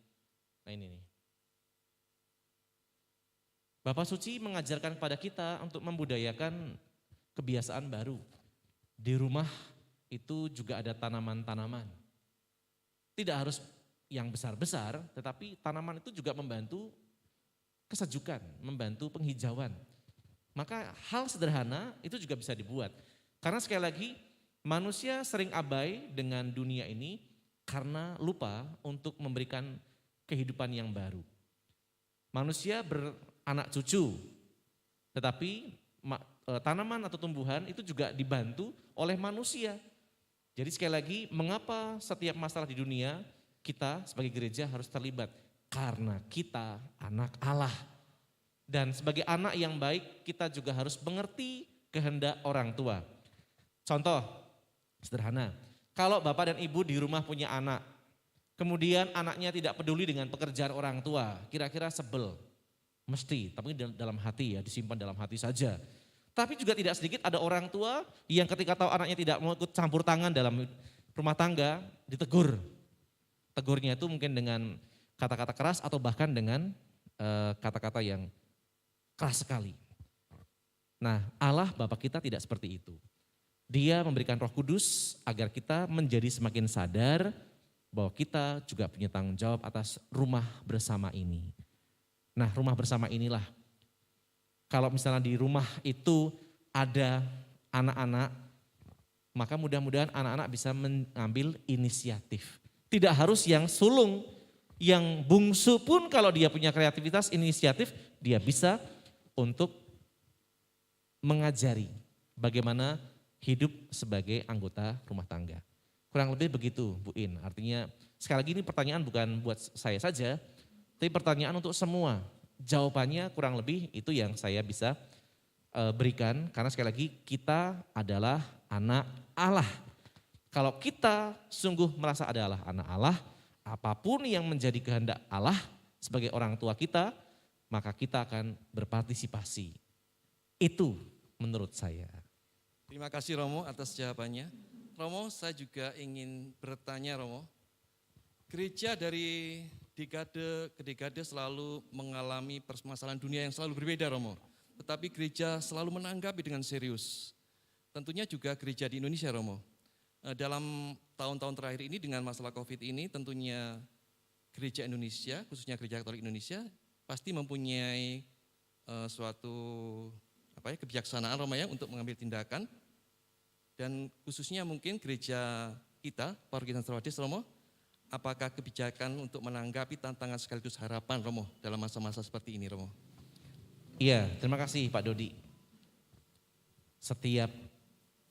nah ini nih. Bapak Suci mengajarkan kepada kita untuk membudayakan kebiasaan baru. Di rumah itu juga ada tanaman-tanaman. Tidak harus yang besar-besar, tetapi tanaman itu juga membantu kesejukan, membantu penghijauan. Maka hal sederhana itu juga bisa dibuat. Karena sekali lagi manusia sering abai dengan dunia ini karena lupa untuk memberikan kehidupan yang baru. Manusia beranak cucu, tetapi tanaman atau tumbuhan itu juga dibantu oleh manusia. Jadi sekali lagi, mengapa setiap masalah di dunia kita sebagai gereja harus terlibat? Karena kita anak Allah. Dan sebagai anak yang baik, kita juga harus mengerti kehendak orang tua. Contoh sederhana, kalau bapak dan ibu di rumah punya anak, kemudian anaknya tidak peduli dengan pekerjaan orang tua, kira-kira sebel. Mesti, tapi dalam hati ya, disimpan dalam hati saja. Tapi juga tidak sedikit ada orang tua yang ketika tahu anaknya tidak mau ikut campur tangan dalam rumah tangga, ditegur. Tegurnya itu mungkin dengan kata-kata keras atau bahkan dengan kata-kata yang keras sekali. Nah, Allah Bapa kita tidak seperti itu. Dia memberikan Roh Kudus agar kita menjadi semakin sadar bahwa kita juga punya tanggung jawab atas rumah bersama ini. Nah, rumah bersama inilah, kalau misalnya di rumah itu ada anak-anak, maka mudah-mudahan anak-anak bisa mengambil inisiatif. Tidak harus yang sulung, yang bungsu pun kalau dia punya kreativitas, inisiatif, dia bisa untuk mengajari bagaimana hidup sebagai anggota rumah tangga. Kurang lebih begitu Bu In, artinya sekali lagi ini pertanyaan bukan buat saya saja, tapi pertanyaan untuk semua. Jawabannya kurang lebih itu yang saya bisa berikan. Karena sekali lagi kita adalah anak Allah. Kalau kita sungguh merasa adalah anak Allah, apapun yang menjadi kehendak Allah sebagai orang tua kita, maka kita akan berpartisipasi. Itu menurut saya. Terima kasih Romo atas jawabannya. Romo, saya juga ingin bertanya Romo. Gereja dari dekade ke dekade selalu mengalami permasalahan dunia yang selalu berbeda Romo. Tetapi gereja selalu menanggapi dengan serius. Tentunya juga gereja di Indonesia Romo. Dalam tahun-tahun terakhir ini dengan masalah COVID ini tentunya gereja Indonesia, khususnya gereja Katolik Indonesia pasti mempunyai suatu kebijaksanaan Romo ya untuk mengambil tindakan. Dan khususnya mungkin gereja kita, Paroki Sanfrades Romo, apakah kebijakan untuk menanggapi tantangan sekaligus harapan Romo dalam masa-masa seperti ini Romo? Iya, terima kasih Pak Dodi. Setiap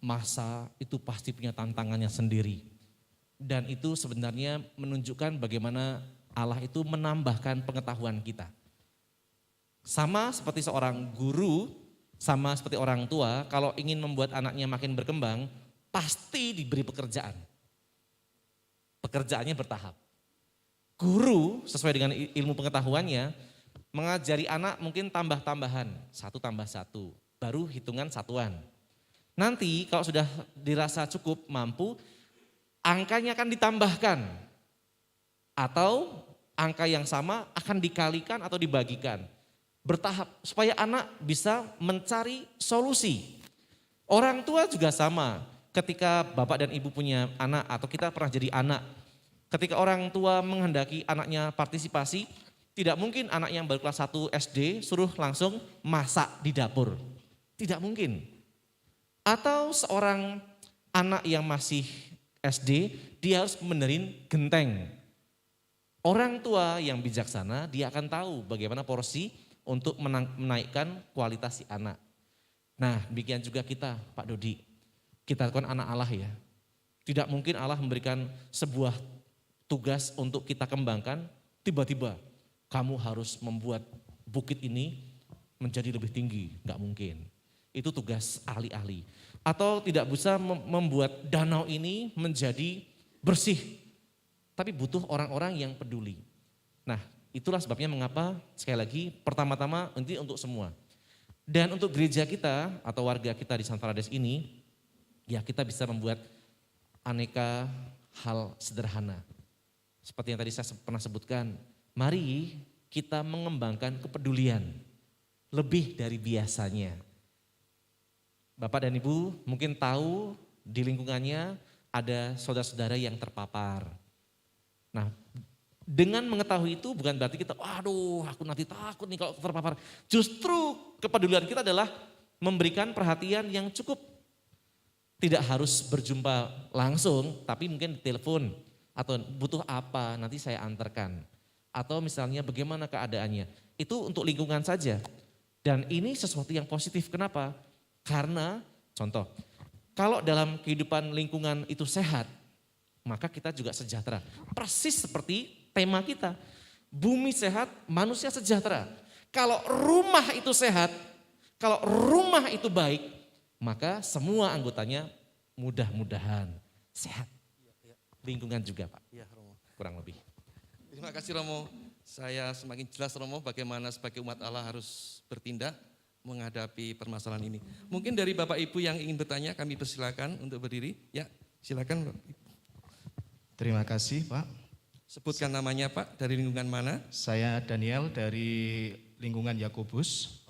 masa itu pasti punya tantangannya sendiri. Dan itu sebenarnya menunjukkan bagaimana Allah itu menambahkan pengetahuan kita. Sama seperti seorang guru, sama seperti orang tua, kalau ingin membuat anaknya makin berkembang, pasti diberi pekerjaan. Pekerjaannya bertahap. Guru sesuai dengan ilmu pengetahuannya, mengajari anak mungkin tambah-tambahan, 1 tambah 1, baru hitungan satuan. Nanti kalau sudah dirasa cukup mampu, angkanya akan ditambahkan. Atau angka yang sama akan dikalikan atau dibagikan. Bertahap supaya anak bisa mencari solusi. Orang tua juga sama. Ketika bapak dan ibu punya anak atau kita pernah jadi anak, ketika orang tua menghendaki anaknya partisipasi, tidak mungkin anak yang baru kelas 1 SD suruh langsung masak di dapur. Tidak mungkin. Atau seorang anak yang masih SD, dia harus benerin genteng. Orang tua yang bijaksana, dia akan tahu bagaimana porsi untuk menaikkan kualitas si anak. Nah, demikian juga kita, Pak Dodi. Kita kan anak Allah ya. Tidak mungkin Allah memberikan sebuah tugas untuk kita kembangkan, tiba-tiba kamu harus membuat bukit ini menjadi lebih tinggi. Enggak mungkin. Itu tugas ahli-ahli. Atau tidak bisa membuat danau ini menjadi bersih. Tapi butuh orang-orang yang peduli. Nah, itulah sebabnya mengapa sekali lagi pertama-tama nanti untuk semua. Dan untuk gereja kita atau warga kita di San Farades ini, ya kita bisa membuat aneka hal sederhana. Seperti yang tadi saya pernah sebutkan, mari kita mengembangkan kepedulian lebih dari biasanya. Bapak dan Ibu mungkin tahu di lingkungannya ada saudara-saudara yang terpapar. Nah, dengan mengetahui itu bukan berarti kita, aduh aku nanti takut nih kalau terpapar. Justru kepedulian kita adalah memberikan perhatian yang cukup. Tidak harus berjumpa langsung, tapi mungkin telepon. Atau butuh apa, nanti saya antarkan. Atau misalnya bagaimana keadaannya. Itu untuk lingkungan saja. Dan ini sesuatu yang positif, kenapa? Karena contoh, kalau dalam kehidupan lingkungan itu sehat, maka kita juga sejahtera. Persis seperti tema kita, bumi sehat, manusia sejahtera. Kalau rumah itu sehat, kalau rumah itu baik, maka semua anggotanya mudah-mudahan sehat. Lingkungan juga Pak, Ya, Romo. kurang lebih. Terima kasih Romo. Saya semakin jelas Romo bagaimana sebagai umat Allah harus bertindak menghadapi permasalahan ini. Mungkin dari Bapak Ibu yang ingin bertanya, kami persilakan untuk berdiri. Ya, silakan Bapak. Terima kasih Pak. Sebutkan namanya Pak, dari lingkungan mana? Saya Daniel dari lingkungan Yakobus.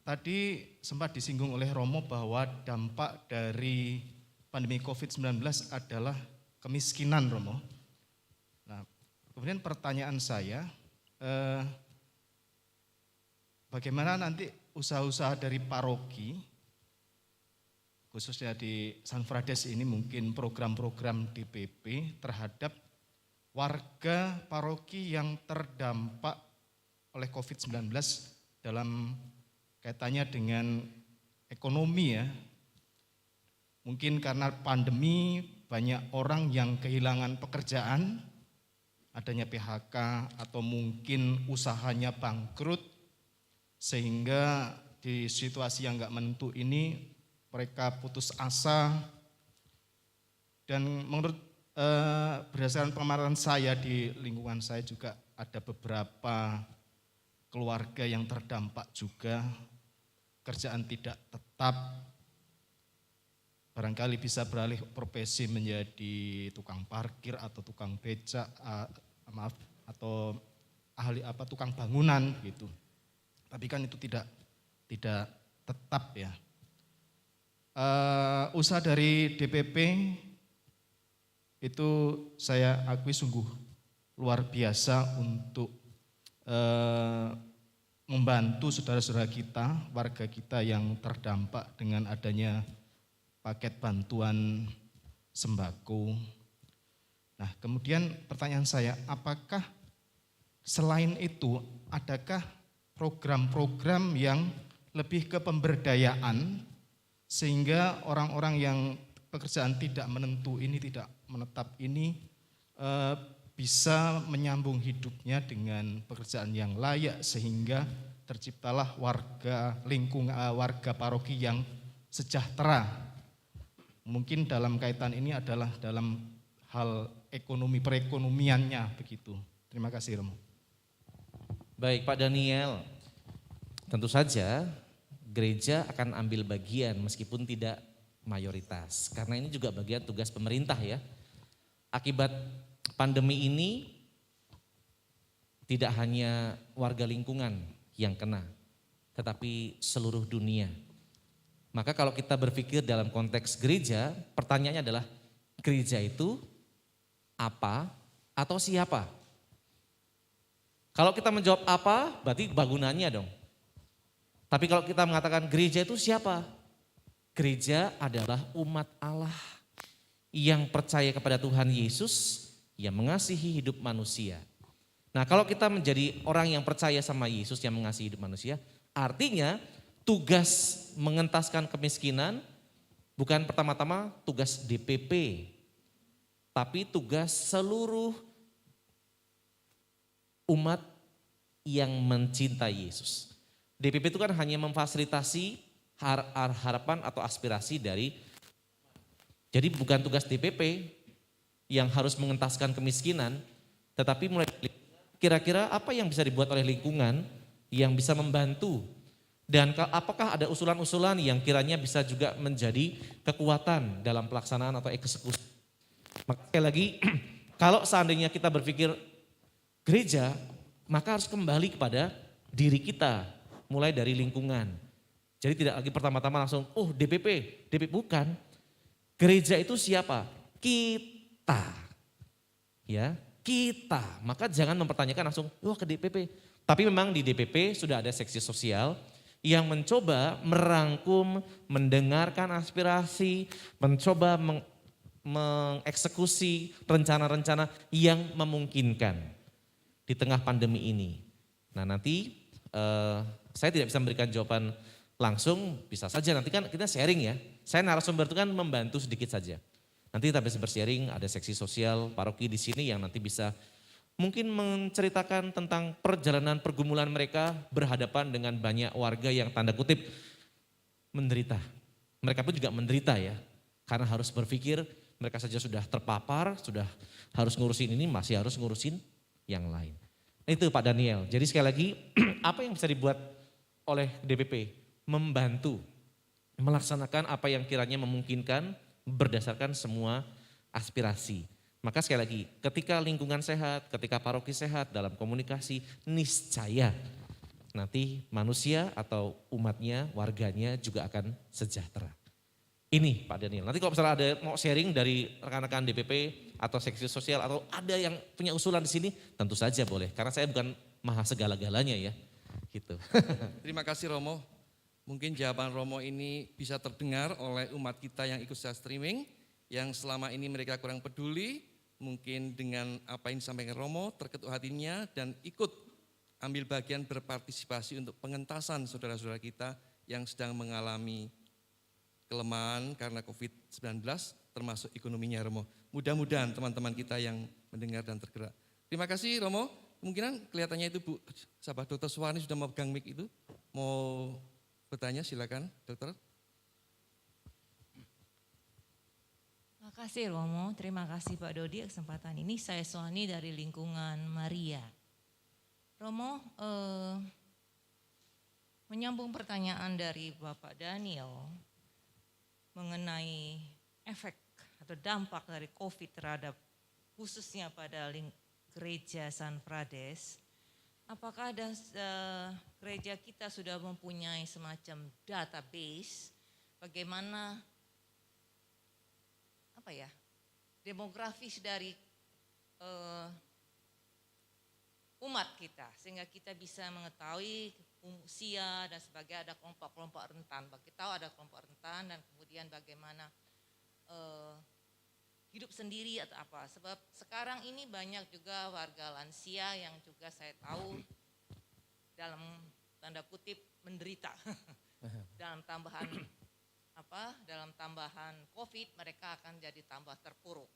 Tadi sempat disinggung oleh Romo bahwa dampak dari pandemi COVID-19 adalah kemiskinan Romo. Nah, kemudian pertanyaan saya, bagaimana nanti usaha-usaha dari paroki, khususnya di San Farades ini mungkin program-program DPP terhadap warga paroki yang terdampak oleh COVID-19 dalam kaitannya dengan ekonomi ya. Mungkin karena pandemi banyak orang yang kehilangan pekerjaan, adanya PHK atau mungkin usahanya bangkrut, sehingga di situasi yang enggak menentu ini mereka putus asa. Dan menurut berdasarkan pengalaman saya di lingkungan saya juga ada beberapa keluarga yang terdampak juga, kerjaan tidak tetap, barangkali bisa beralih profesi menjadi tukang parkir atau tukang becak, atau ahli tukang bangunan gitu. Tapi kan itu tidak tetap ya. Usaha dari DPP itu saya akui sungguh luar biasa untuk membantu saudara-saudara kita, warga kita yang terdampak dengan adanya paket bantuan sembako. Nah, kemudian pertanyaan saya, apakah selain itu adakah program-program yang lebih ke pemberdayaan, sehingga orang-orang yang pekerjaan tidak menentu ini, tidak menetap ini bisa menyambung hidupnya dengan pekerjaan yang layak, sehingga terciptalah warga lingkungan, warga paroki yang sejahtera. Mungkin dalam kaitan ini adalah dalam hal ekonomi, perekonomiannya begitu. Terima kasih, Romo. Baik Pak Daniel, tentu saja gereja akan ambil bagian meskipun tidak mayoritas. Karena ini juga bagian tugas pemerintah ya. Akibat pandemi ini tidak hanya warga lingkungan yang kena, tetapi seluruh dunia. Maka kalau kita berpikir dalam konteks gereja, pertanyaannya adalah gereja itu apa atau siapa? Kalau kita menjawab apa, berarti bangunannya dong. Tapi kalau kita mengatakan gereja itu siapa? Gereja adalah umat Allah yang percaya kepada Tuhan Yesus, yang mengasihi hidup manusia. Nah, kalau kita menjadi orang yang percaya sama Yesus yang mengasihi hidup manusia, artinya tugas mengentaskan kemiskinan bukan pertama-tama tugas DPP, tapi tugas seluruh umat yang mencintai Yesus. DPP itu kan hanya memfasilitasi harapan atau aspirasi dari, jadi bukan tugas DPP yang harus mengentaskan kemiskinan, tetapi mulai kira-kira apa yang bisa dibuat oleh lingkungan yang bisa membantu, dan apakah ada usulan-usulan yang kiranya bisa juga menjadi kekuatan dalam pelaksanaan atau eksekusi. Maka sekali lagi, kalau seandainya kita berpikir gereja, maka harus kembali kepada diri kita, mulai dari lingkungan. Jadi tidak lagi pertama-tama langsung, oh DPP bukan. Gereja itu siapa? Kita. Ya, kita. Maka jangan mempertanyakan langsung, wah ke DPP. Tapi memang di DPP sudah ada seksi sosial yang mencoba merangkum, mendengarkan aspirasi, mencoba mengeksekusi rencana-rencana yang memungkinkan di tengah pandemi ini. Nah nanti saya tidak bisa memberikan jawaban langsung, bisa saja nanti kan kita sharing ya. Saya narasumber itu kan membantu sedikit saja. Nanti kita bisa bersharing, ada seksi sosial paroki di sini yang nanti bisa mungkin menceritakan tentang perjalanan pergumulan mereka berhadapan dengan banyak warga yang tanda kutip menderita. Mereka pun juga menderita ya, karena harus berpikir mereka saja sudah terpapar, sudah harus ngurusin ini, masih harus ngurusin yang lain. Itu Pak Daniel. Jadi sekali lagi, apa yang bisa dibuat oleh DPP? Membantu, melaksanakan apa yang kiranya memungkinkan berdasarkan semua aspirasi. Maka sekali lagi, ketika lingkungan sehat, ketika paroki sehat dalam komunikasi, niscaya nanti manusia atau umatnya, warganya juga akan sejahtera. Ini Pak Daniel, nanti kalau misalnya ada mau sharing dari rekan-rekan DPP atau seksi sosial atau ada yang punya usulan di sini, tentu saja boleh. Karena saya bukan maha segala-galanya ya, gitu. Terima kasih Romo. Mungkin jawaban Romo ini bisa terdengar oleh umat kita yang ikut secara streaming, yang selama ini mereka kurang peduli, mungkin dengan apa yang disampaikan Romo, terketuk hatinya dan ikut ambil bagian berpartisipasi untuk pengentasan saudara-saudara kita yang sedang mengalami kelemahan karena COVID-19, termasuk ekonominya Romo. Mudah-mudahan teman-teman kita yang mendengar dan tergerak. Terima kasih Romo, kemungkinan kelihatannya itu Bu, sahabat Dr. Suwani sudah memegang mic itu, mau bertanya silakan dokter. Terima kasih Romo, terima kasih Pak Dodi kesempatan ini. Saya Suwani dari lingkungan Maria. Romo, menyambung pertanyaan dari Bapak Daniel mengenai efek atau dampak dari COVID terhadap khususnya pada gereja San Frades. Apakah ada gereja kita sudah mempunyai semacam database bagaimana demografis dari umat kita sehingga kita bisa mengetahui usia dan sebagainya, ada kelompok-kelompok rentan. Kita tahu ada kelompok rentan dan kemudian bagaimana hidup sendiri atau apa. Sebab sekarang ini banyak juga warga lansia yang juga saya tahu dalam tanda kutip menderita dalam tambahan dalam tambahan COVID mereka akan jadi tambah terpuruk.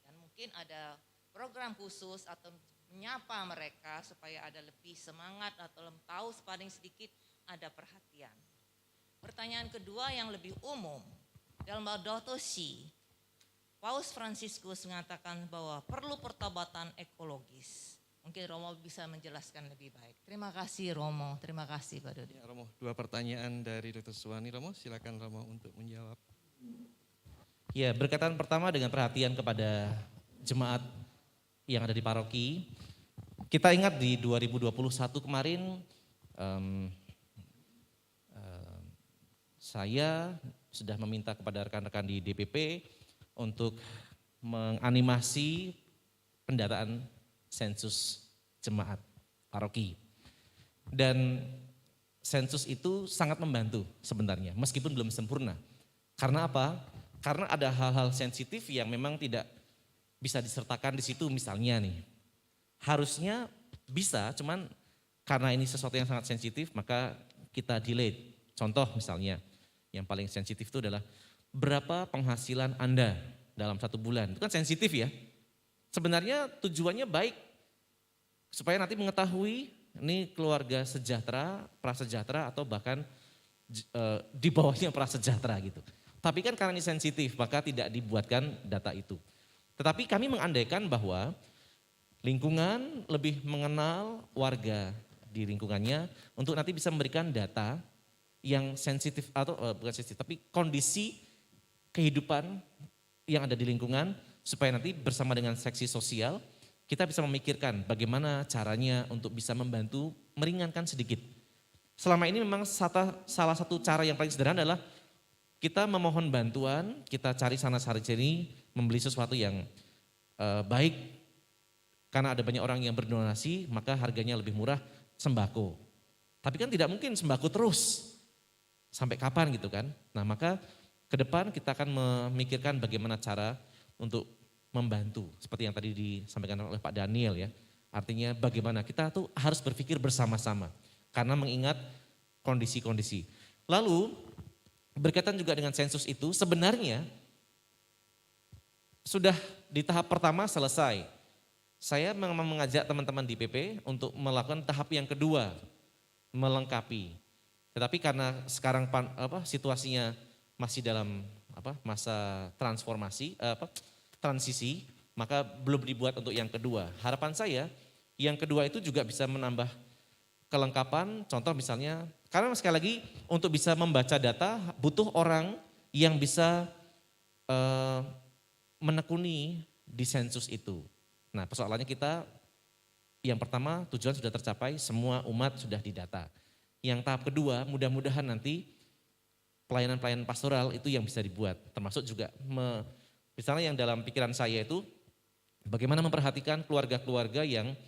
Dan mungkin ada program khusus atau menyapa mereka supaya ada lebih semangat atau tahu paling sedikit ada perhatian. Pertanyaan kedua yang lebih umum, dalam Laudato Si, Paus Fransiskus mengatakan bahwa perlu pertobatan ekologis. Mungkin Romo bisa menjelaskan lebih baik. Terima kasih Romo, terima kasih Pak Dodi. Ya, Romo, 2 pertanyaan dari Dr. Suwani. Romo, silakan Romo untuk menjawab. Ya, berkaitan pertama dengan perhatian kepada jemaat yang ada di paroki. Kita ingat di 2021 kemarin saya sudah meminta kepada rekan-rekan di DPP untuk menganimasi pendataan sensus jemaat paroki. Dan sensus itu sangat membantu sebenarnya, meskipun belum sempurna. Karena apa? Karena ada hal-hal sensitif yang memang tidak bisa disertakan di situ, misalnya nih. Harusnya bisa, cuman karena ini sesuatu yang sangat sensitif, maka kita delay. Contoh misalnya, yang paling sensitif itu adalah berapa penghasilan Anda dalam 1 bulan. Itu kan sensitif ya. Sebenarnya tujuannya baik, supaya nanti mengetahui ini keluarga sejahtera, prasejahtera atau bahkan di bawahnya prasejahtera gitu. Tapi kan karena ini sensitif maka tidak dibuatkan data itu. Tetapi kami mengandaikan bahwa lingkungan lebih mengenal warga di lingkungannya untuk nanti bisa memberikan data yang sensitif atau bukan sensitif tapi kondisi kehidupan yang ada di lingkungan supaya nanti bersama dengan seksi sosial kita bisa memikirkan bagaimana caranya untuk bisa membantu meringankan sedikit. Selama ini memang salah satu cara yang paling sederhana adalah kita memohon bantuan, kita cari sana cari sini, membeli sesuatu yang baik karena ada banyak orang yang berdonasi maka harganya lebih murah, sembako. Tapi kan tidak mungkin sembako terus, sampai kapan gitu kan. Nah maka ke depan kita akan memikirkan bagaimana cara untuk membantu. Seperti yang tadi disampaikan oleh Pak Daniel ya. Artinya bagaimana kita tuh harus berpikir bersama-sama. Karena mengingat kondisi-kondisi. Lalu berkaitan juga dengan sensus itu sebenarnya sudah di tahap pertama selesai. Saya memang mengajak teman-teman di PP untuk melakukan tahap yang kedua. Melengkapi. Tetapi karena sekarang situasinya masih dalam masa transisi, maka belum dibuat untuk yang kedua. Harapan saya yang kedua itu juga bisa menambah kelengkapan, contoh misalnya, karena sekali lagi untuk bisa membaca data butuh orang yang bisa menekuni di sensus itu. Nah persoalannya kita yang pertama tujuan sudah tercapai, semua umat sudah didata. Yang tahap kedua mudah-mudahan nanti pelayanan-pelayanan pastoral itu yang bisa dibuat, termasuk juga misalnya yang dalam pikiran saya itu bagaimana memperhatikan keluarga-keluarga yang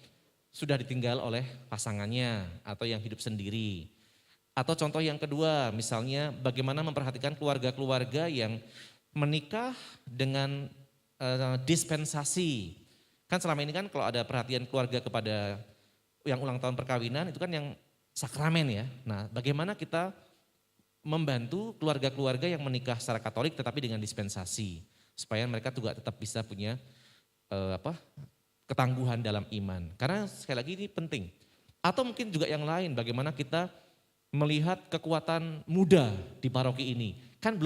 sudah ditinggal oleh pasangannya atau yang hidup sendiri. Atau contoh yang kedua misalnya bagaimana memperhatikan keluarga-keluarga yang menikah dengan dispensasi. Kan selama ini kan kalau ada perhatian keluarga kepada yang ulang tahun perkawinan itu kan yang sakramen ya. Nah bagaimana kita membantu keluarga-keluarga yang menikah secara Katolik tetapi dengan dispensasi. Supaya mereka juga tetap bisa punya ketangguhan dalam iman. Karena sekali lagi ini penting. Atau mungkin juga yang lain, bagaimana kita melihat kekuatan muda di paroki ini. Kan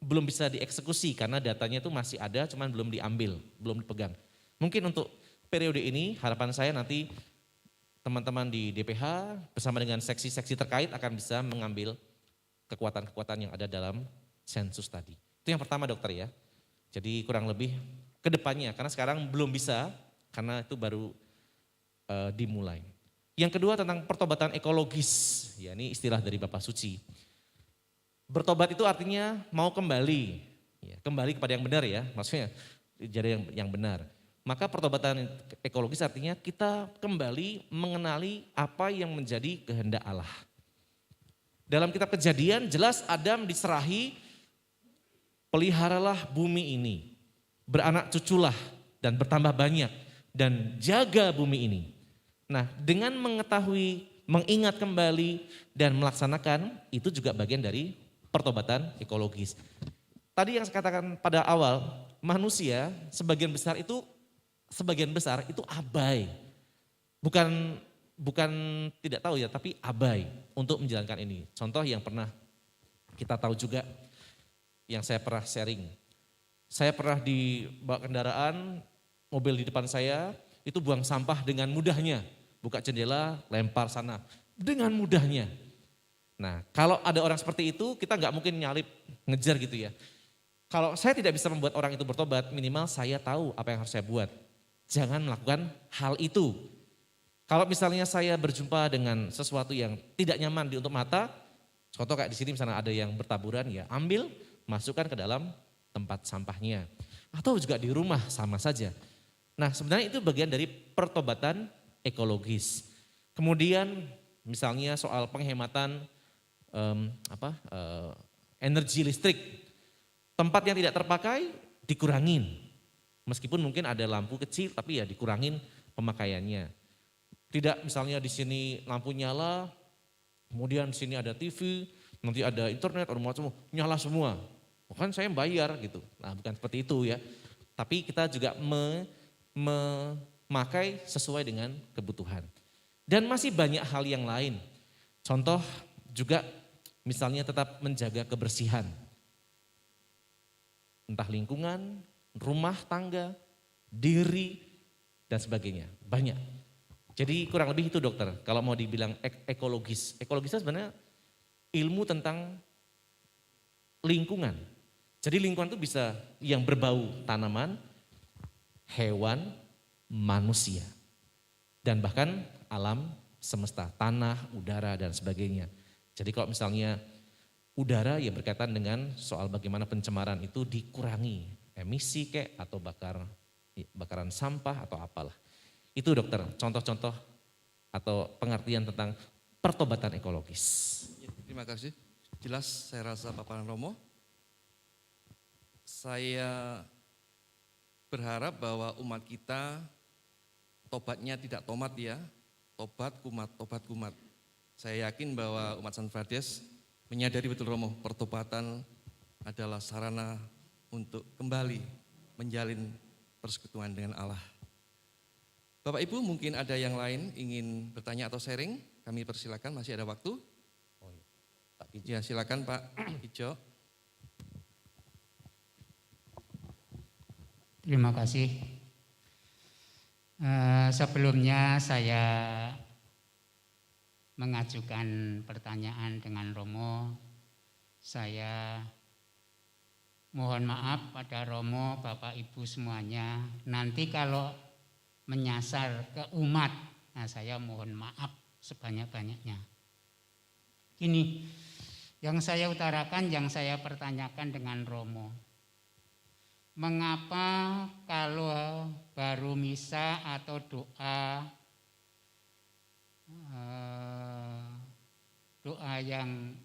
belum bisa dieksekusi karena datanya itu masih ada, cuman belum diambil, belum dipegang. Mungkin untuk periode ini harapan saya nanti teman-teman di DPH bersama dengan seksi-seksi terkait akan bisa mengambil kekuatan-kekuatan yang ada dalam sensus tadi. Itu yang pertama dokter ya. Jadi kurang lebih ke depannya, karena sekarang belum bisa, karena itu baru dimulai. Yang kedua tentang pertobatan ekologis, ya ini istilah dari Bapak Suci. Bertobat itu artinya mau kembali, ya, kembali kepada yang benar ya, maksudnya jadi yang benar. Maka pertobatan ekologis artinya kita kembali mengenali apa yang menjadi kehendak Allah. Dalam kitab Kejadian jelas Adam diserahi, peliharalah bumi ini, beranak cuculah dan bertambah banyak dan jaga bumi ini. Nah dengan mengetahui, mengingat kembali dan melaksanakan itu juga bagian dari pertobatan ekologis. Tadi yang saya katakan pada awal, manusia sebagian besar itu abai. Bukan tidak tahu ya, tapi abai untuk menjalankan ini. Contoh yang pernah kita tahu juga, yang saya pernah sharing. Saya pernah dibawa kendaraan, mobil di depan saya, itu buang sampah dengan mudahnya. Buka jendela, lempar sana, dengan mudahnya. Nah, kalau ada orang seperti itu, kita nggak mungkin nyalip, ngejar gitu ya. Kalau saya tidak bisa membuat orang itu bertobat, minimal saya tahu apa yang harus saya buat. Jangan melakukan hal itu. Kalau misalnya saya berjumpa dengan sesuatu yang tidak nyaman untuk mata, contoh kayak di sini misalnya ada yang bertaburan, ya ambil, masukkan ke dalam tempat sampahnya. Atau juga di rumah sama saja. Nah, sebenarnya itu bagian dari pertobatan ekologis. Kemudian misalnya soal penghematan energi listrik. Tempat yang tidak terpakai dikurangin. Meskipun mungkin ada lampu kecil tapi ya dikurangin pemakaiannya. Tidak misalnya di sini lampu nyala, kemudian di sini ada TV, nanti ada internet, ada macam nyala semua. Bukan saya bayar gitu. Nah, bukan seperti itu ya. Tapi kita juga memakai sesuai dengan kebutuhan. Dan masih banyak hal yang lain. Contoh juga misalnya tetap menjaga kebersihan. Entah lingkungan, rumah tangga, diri, dan sebagainya. Banyak. Jadi kurang lebih itu dokter, kalau mau dibilang ekologis. Ekologisnya sebenarnya ilmu tentang lingkungan. Jadi lingkungan itu bisa yang berbau tanaman, hewan, manusia. Dan bahkan alam semesta, tanah, udara, dan sebagainya. Jadi kalau misalnya udara ya berkaitan dengan soal bagaimana pencemaran itu dikurangi, emisi kek atau bakaran sampah atau apalah. Itu dokter, contoh-contoh atau pengertian tentang pertobatan ekologis. Terima kasih, jelas saya rasa paparan Romo. Saya berharap bahwa umat kita tobatnya tidak tomat ya, tobat kumat. Saya yakin bahwa umat San Frades menyadari betul Romo, pertobatan adalah sarana untuk kembali menjalin persekutuan dengan Allah. Bapak Ibu mungkin ada yang lain ingin bertanya atau sharing, kami persilakan, masih ada waktu. Ya silakan Pak Ijo. Terima kasih. Sebelumnya saya mengajukan pertanyaan dengan Romo. Saya mohon maaf pada Romo, Bapak Ibu semuanya. Nanti kalau menyasar ke umat, nah saya mohon maaf sebanyak-banyaknya. Gini, yang saya utarakan, yang saya pertanyakan dengan Romo. Mengapa kalau baru misa atau doa yang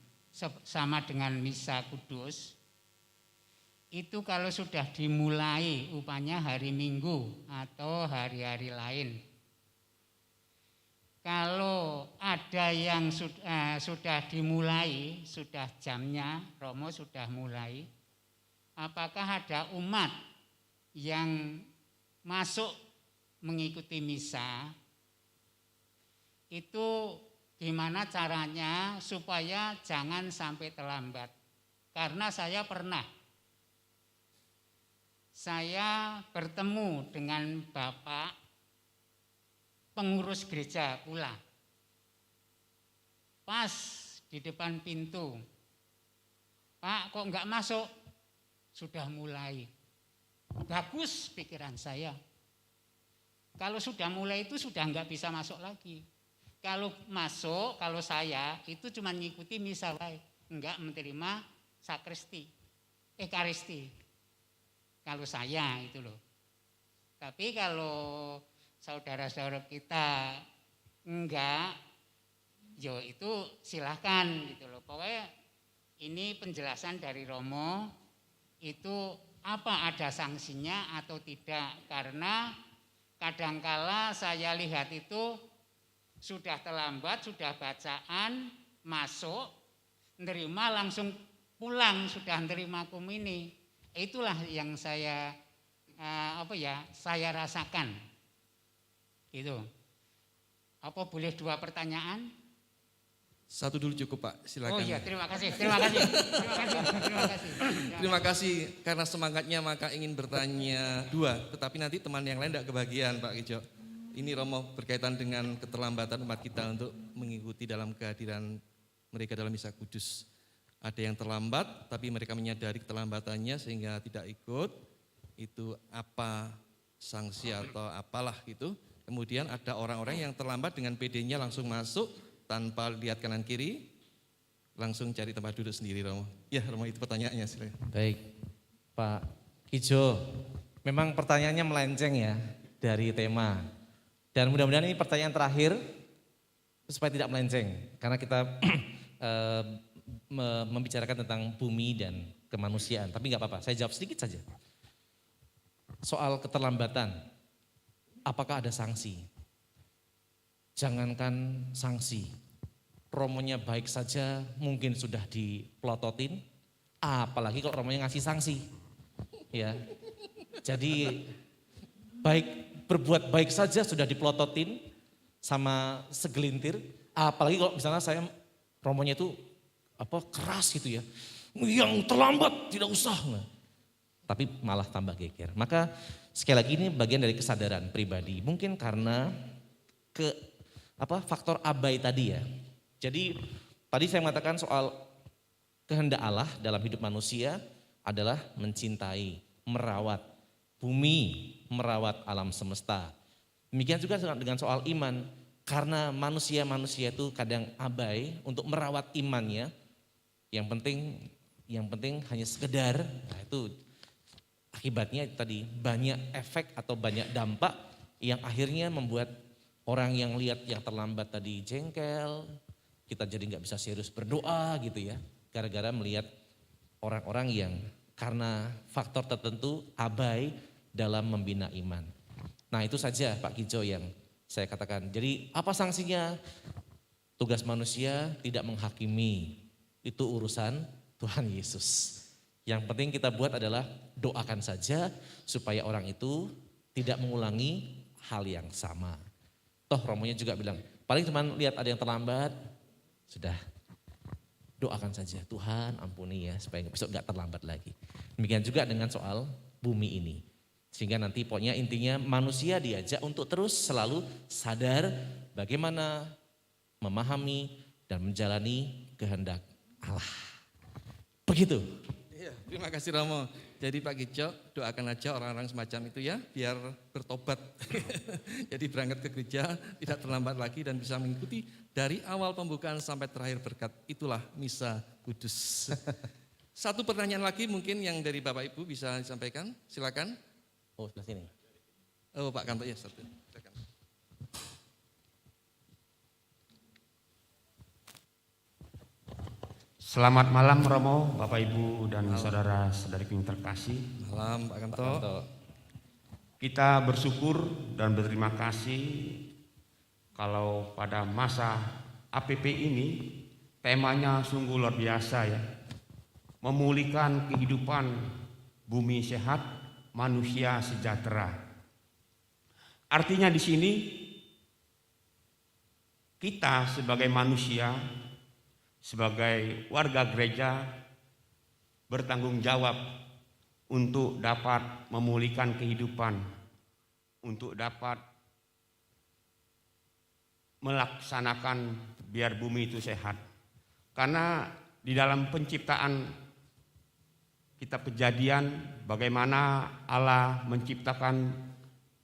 sama dengan misa kudus, itu kalau sudah dimulai upanya hari Minggu atau hari-hari lain. Kalau ada yang sudah dimulai, sudah jamnya, Romo sudah mulai, apakah ada umat yang masuk mengikuti misa, itu gimana caranya supaya jangan sampai terlambat. Karena saya bertemu dengan Bapak pengurus gereja pula. Pas di depan pintu, Pak kok enggak masuk? Sudah mulai. Bagus pikiran saya. Kalau sudah mulai itu sudah enggak bisa masuk lagi. Kalau masuk, kalau saya itu cuma ngikuti misa baik, enggak menerima ekaristi. Kalau saya itu loh. Tapi kalau saudara-saudara kita enggak, yo itu silahkan gitu loh. Pokoknya ini penjelasan dari Romo, itu apa ada sanksinya atau tidak. Karena kadangkala saya lihat itu sudah terlambat, sudah bacaan, masuk, nerima langsung pulang, sudah nerima komuni. Itulah yang saya saya rasakan. Gitu. Apa boleh 2 pertanyaan? Satu dulu cukup Pak, silakan. Oh iya, terima kasih. Terima kasih karena semangatnya maka ingin bertanya 2, tetapi nanti teman yang lain tidak kebagian Pak Kijo. Ini Romo berkaitan dengan keterlambatan umat kita untuk mengikuti dalam kehadiran mereka dalam misa kudus. Ada yang terlambat tapi mereka menyadari keterlambatannya sehingga tidak ikut. Itu apa sanksi atau apalah gitu. Kemudian ada orang-orang yang terlambat dengan PD-nya langsung masuk tanpa lihat kanan kiri, langsung cari tempat duduk sendiri Romo. Ya Romo, itu pertanyaannya silakan. Baik, Pak Kijo, memang pertanyaannya melenceng ya dari tema. Dan mudah-mudahan ini pertanyaan terakhir supaya tidak melenceng. Karena kita membicarakan tentang bumi dan kemanusiaan. Tapi nggak apa-apa, saya jawab sedikit saja. Soal keterlambatan, apakah ada sanksi? Jangankan sanksi, romonya baik saja mungkin sudah dipelototin, apalagi kalau romonya ngasih sanksi. Ya, jadi berbuat baik saja sudah dipelototin sama segelintir, apalagi kalau misalnya saya romonya itu keras gitu ya, yang terlambat tidak usah, tapi malah tambah geger. Maka sekali lagi ini bagian dari kesadaran pribadi, mungkin karena faktor abai tadi ya. Jadi tadi saya mengatakan soal kehendak Allah dalam hidup manusia adalah mencintai, merawat bumi, merawat alam semesta. Demikian juga dengan soal iman, karena manusia itu kadang abai untuk merawat imannya. Yang penting hanya sekedar, nah itu akibatnya tadi banyak efek atau banyak dampak yang akhirnya membuat orang yang lihat yang terlambat tadi jengkel, kita jadi nggak bisa serius berdoa gitu ya, gara-gara melihat orang-orang yang karena faktor tertentu abai dalam membina iman. Nah itu saja Pak Kijo yang saya katakan. Jadi apa sanksinya? Tugas manusia tidak menghakimi, itu urusan Tuhan Yesus. Yang penting kita buat adalah doakan saja supaya orang itu tidak mengulangi hal yang sama. Toh romonya juga bilang, paling cuma lihat ada yang terlambat, sudah doakan saja, Tuhan ampuni ya supaya besok gak terlambat lagi. Demikian juga dengan soal bumi ini. Sehingga nanti pokoknya intinya manusia diajak untuk terus selalu sadar bagaimana memahami dan menjalani kehendak Allah. Begitu. Iya, terima kasih Romo. Jadi Pak Kijo doakan aja orang-orang semacam itu ya biar bertobat. Jadi berangkat ke gereja tidak terlambat lagi dan bisa mengikuti dari awal pembukaan sampai terakhir berkat. Itulah misa kudus. Satu pertanyaan lagi mungkin yang dari Bapak Ibu bisa disampaikan. Silakan. Oh sebelah sini. Oh Pak Kanto ya satu. Silakan. Selamat malam Romo, Bapak Ibu dan saudara-saudariku yang terkasih. Malam Pak Kanto. Kita bersyukur dan berterima kasih kalau pada masa APP ini temanya sungguh luar biasa ya. Memulihkan kehidupan bumi sehat, manusia sejahtera. Artinya di sini kita sebagai manusia, sebagai warga gereja bertanggung jawab untuk dapat memulihkan kehidupan, untuk dapat melaksanakan biar bumi itu sehat. Karena di dalam penciptaan kitab Kejadian bagaimana Allah menciptakan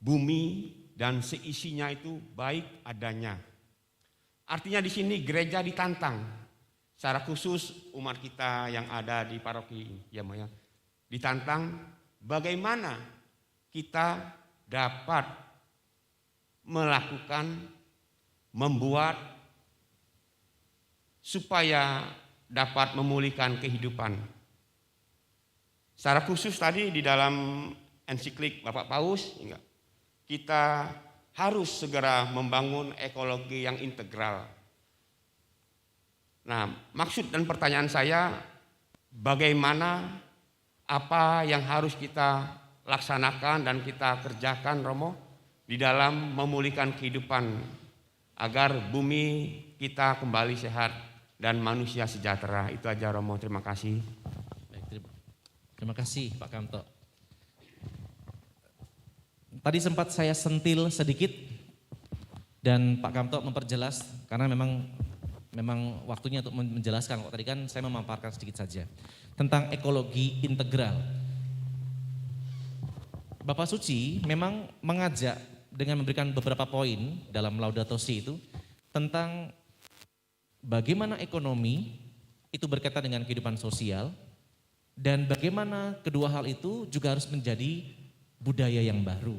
bumi dan seisinya itu baik adanya. Artinya di sini gereja ditantang. Secara khusus umat kita yang ada di paroki Yamaya ditantang bagaimana kita dapat melakukan, membuat supaya dapat memulihkan kehidupan. Secara khusus tadi di dalam ensiklik Bapak Paus kita harus segera membangun ekologi yang integral. Nah, maksud dan pertanyaan saya, bagaimana, apa yang harus kita laksanakan dan kita kerjakan, Romo, di dalam memulihkan kehidupan agar bumi kita kembali sehat dan manusia sejahtera. Itu aja, Romo. Terima kasih. Baik, terima kasih Pak Kamto. Tadi sempat saya sentil sedikit dan Pak Kamto memperjelas karena memang waktunya untuk menjelaskan. Kok tadi kan saya memaparkan sedikit saja tentang ekologi integral. Bapak Suci memang mengajak dengan memberikan beberapa poin dalam Laudato Si itu tentang bagaimana ekonomi itu berkaitan dengan kehidupan sosial dan bagaimana kedua hal itu juga harus menjadi budaya yang baru,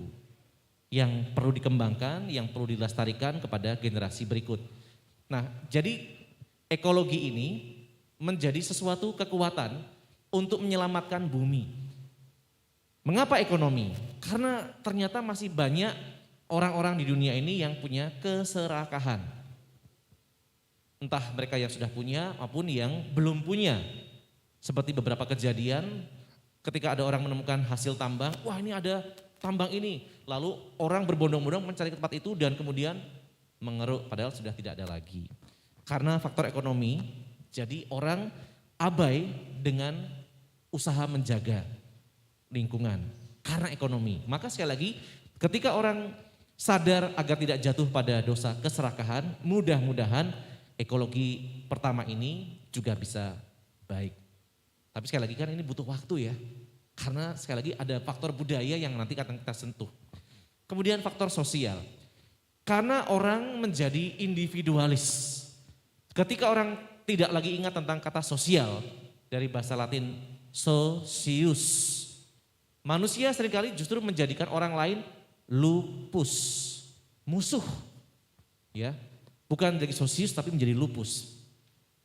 yang perlu dikembangkan, yang perlu dilestarikan kepada generasi berikut. Nah, jadi ekologi ini menjadi sesuatu kekuatan untuk menyelamatkan bumi. Mengapa ekonomi? Karena ternyata masih banyak orang-orang di dunia ini yang punya keserakahan. Entah mereka yang sudah punya maupun yang belum punya. Seperti beberapa kejadian ketika ada orang menemukan hasil tambang, wah ini ada tambang ini. Lalu orang berbondong-bondong mencari tempat itu dan kemudian mengeruk padahal sudah tidak ada lagi. Karena faktor ekonomi, jadi orang abai dengan usaha menjaga lingkungan karena ekonomi. Maka sekali lagi ketika orang sadar agar tidak jatuh pada dosa keserakahan, mudah-mudahan ekologi pertama ini juga bisa baik. Tapi sekali lagi kan ini butuh waktu ya. Karena sekali lagi ada faktor budaya yang nanti akan kita sentuh. Kemudian faktor sosial. Karena orang menjadi individualis. Ketika orang tidak lagi ingat tentang kata sosial dari bahasa Latin socius. Manusia seringkali justru menjadikan orang lain lupus, musuh. Ya, bukan dari socius tapi menjadi lupus.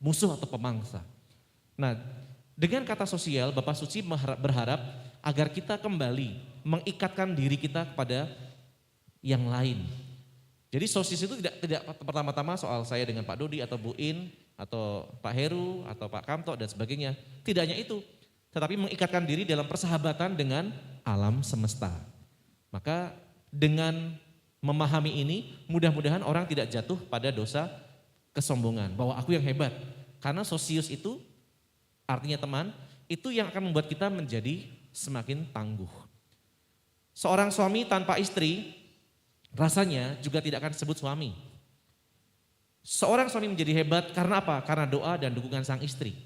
Musuh atau pemangsa. Nah, dengan kata sosial, Bapak Suci berharap agar kita kembali mengikatkan diri kita kepada yang lain. Jadi sosis itu tidak pertama-tama soal saya dengan Pak Dodi atau Bu In atau Pak Heru atau Pak Kamto dan sebagainya. Tidak hanya itu, tetapi mengikatkan diri dalam persahabatan dengan alam semesta. Maka dengan memahami ini, mudah-mudahan orang tidak jatuh pada dosa kesombongan bahwa aku yang hebat. Karena sosius itu artinya teman, itu yang akan membuat kita menjadi semakin tangguh. Seorang suami tanpa istri, rasanya juga tidak akan disebut suami. Seorang suami menjadi hebat karena apa? Karena doa dan dukungan sang istri.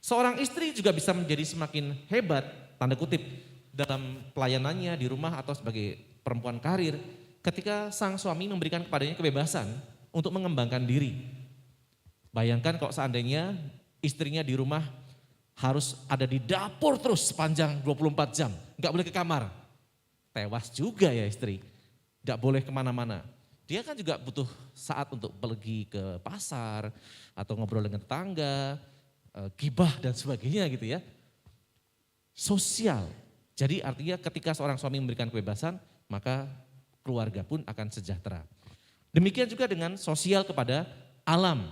Seorang istri juga bisa menjadi semakin hebat, tanda kutip, dalam pelayanannya di rumah atau sebagai perempuan karir, ketika sang suami memberikan kepadanya kebebasan untuk mengembangkan diri. Bayangkan kalau seandainya istrinya di rumah harus ada di dapur terus sepanjang 24 jam. Gak boleh ke kamar. Tewas juga ya istri. Gak boleh kemana-mana. Dia kan juga butuh saat untuk pergi ke pasar. Atau ngobrol dengan tetangga. Gibah dan sebagainya gitu ya. Sosial. Jadi artinya ketika seorang suami memberikan kebebasan. Maka keluarga pun akan sejahtera. Demikian juga dengan sosial kepada alam.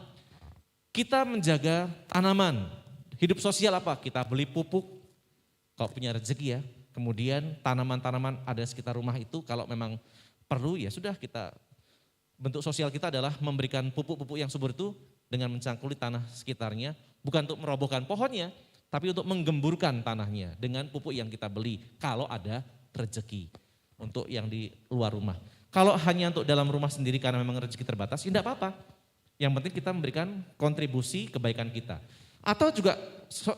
Kita menjaga tanaman, hidup sosial apa? Kita beli pupuk, kalau punya rezeki ya. Kemudian tanaman-tanaman ada sekitar rumah itu kalau memang perlu ya sudah kita, bentuk sosial kita adalah memberikan pupuk-pupuk yang subur itu dengan mencangkuli tanah sekitarnya. Bukan untuk merobohkan pohonnya, tapi untuk menggemburkan tanahnya dengan pupuk yang kita beli kalau ada rezeki untuk yang di luar rumah. Kalau hanya untuk dalam rumah sendiri karena memang rezeki terbatas, ya tidak apa-apa. Yang penting kita memberikan kontribusi kebaikan kita. Atau juga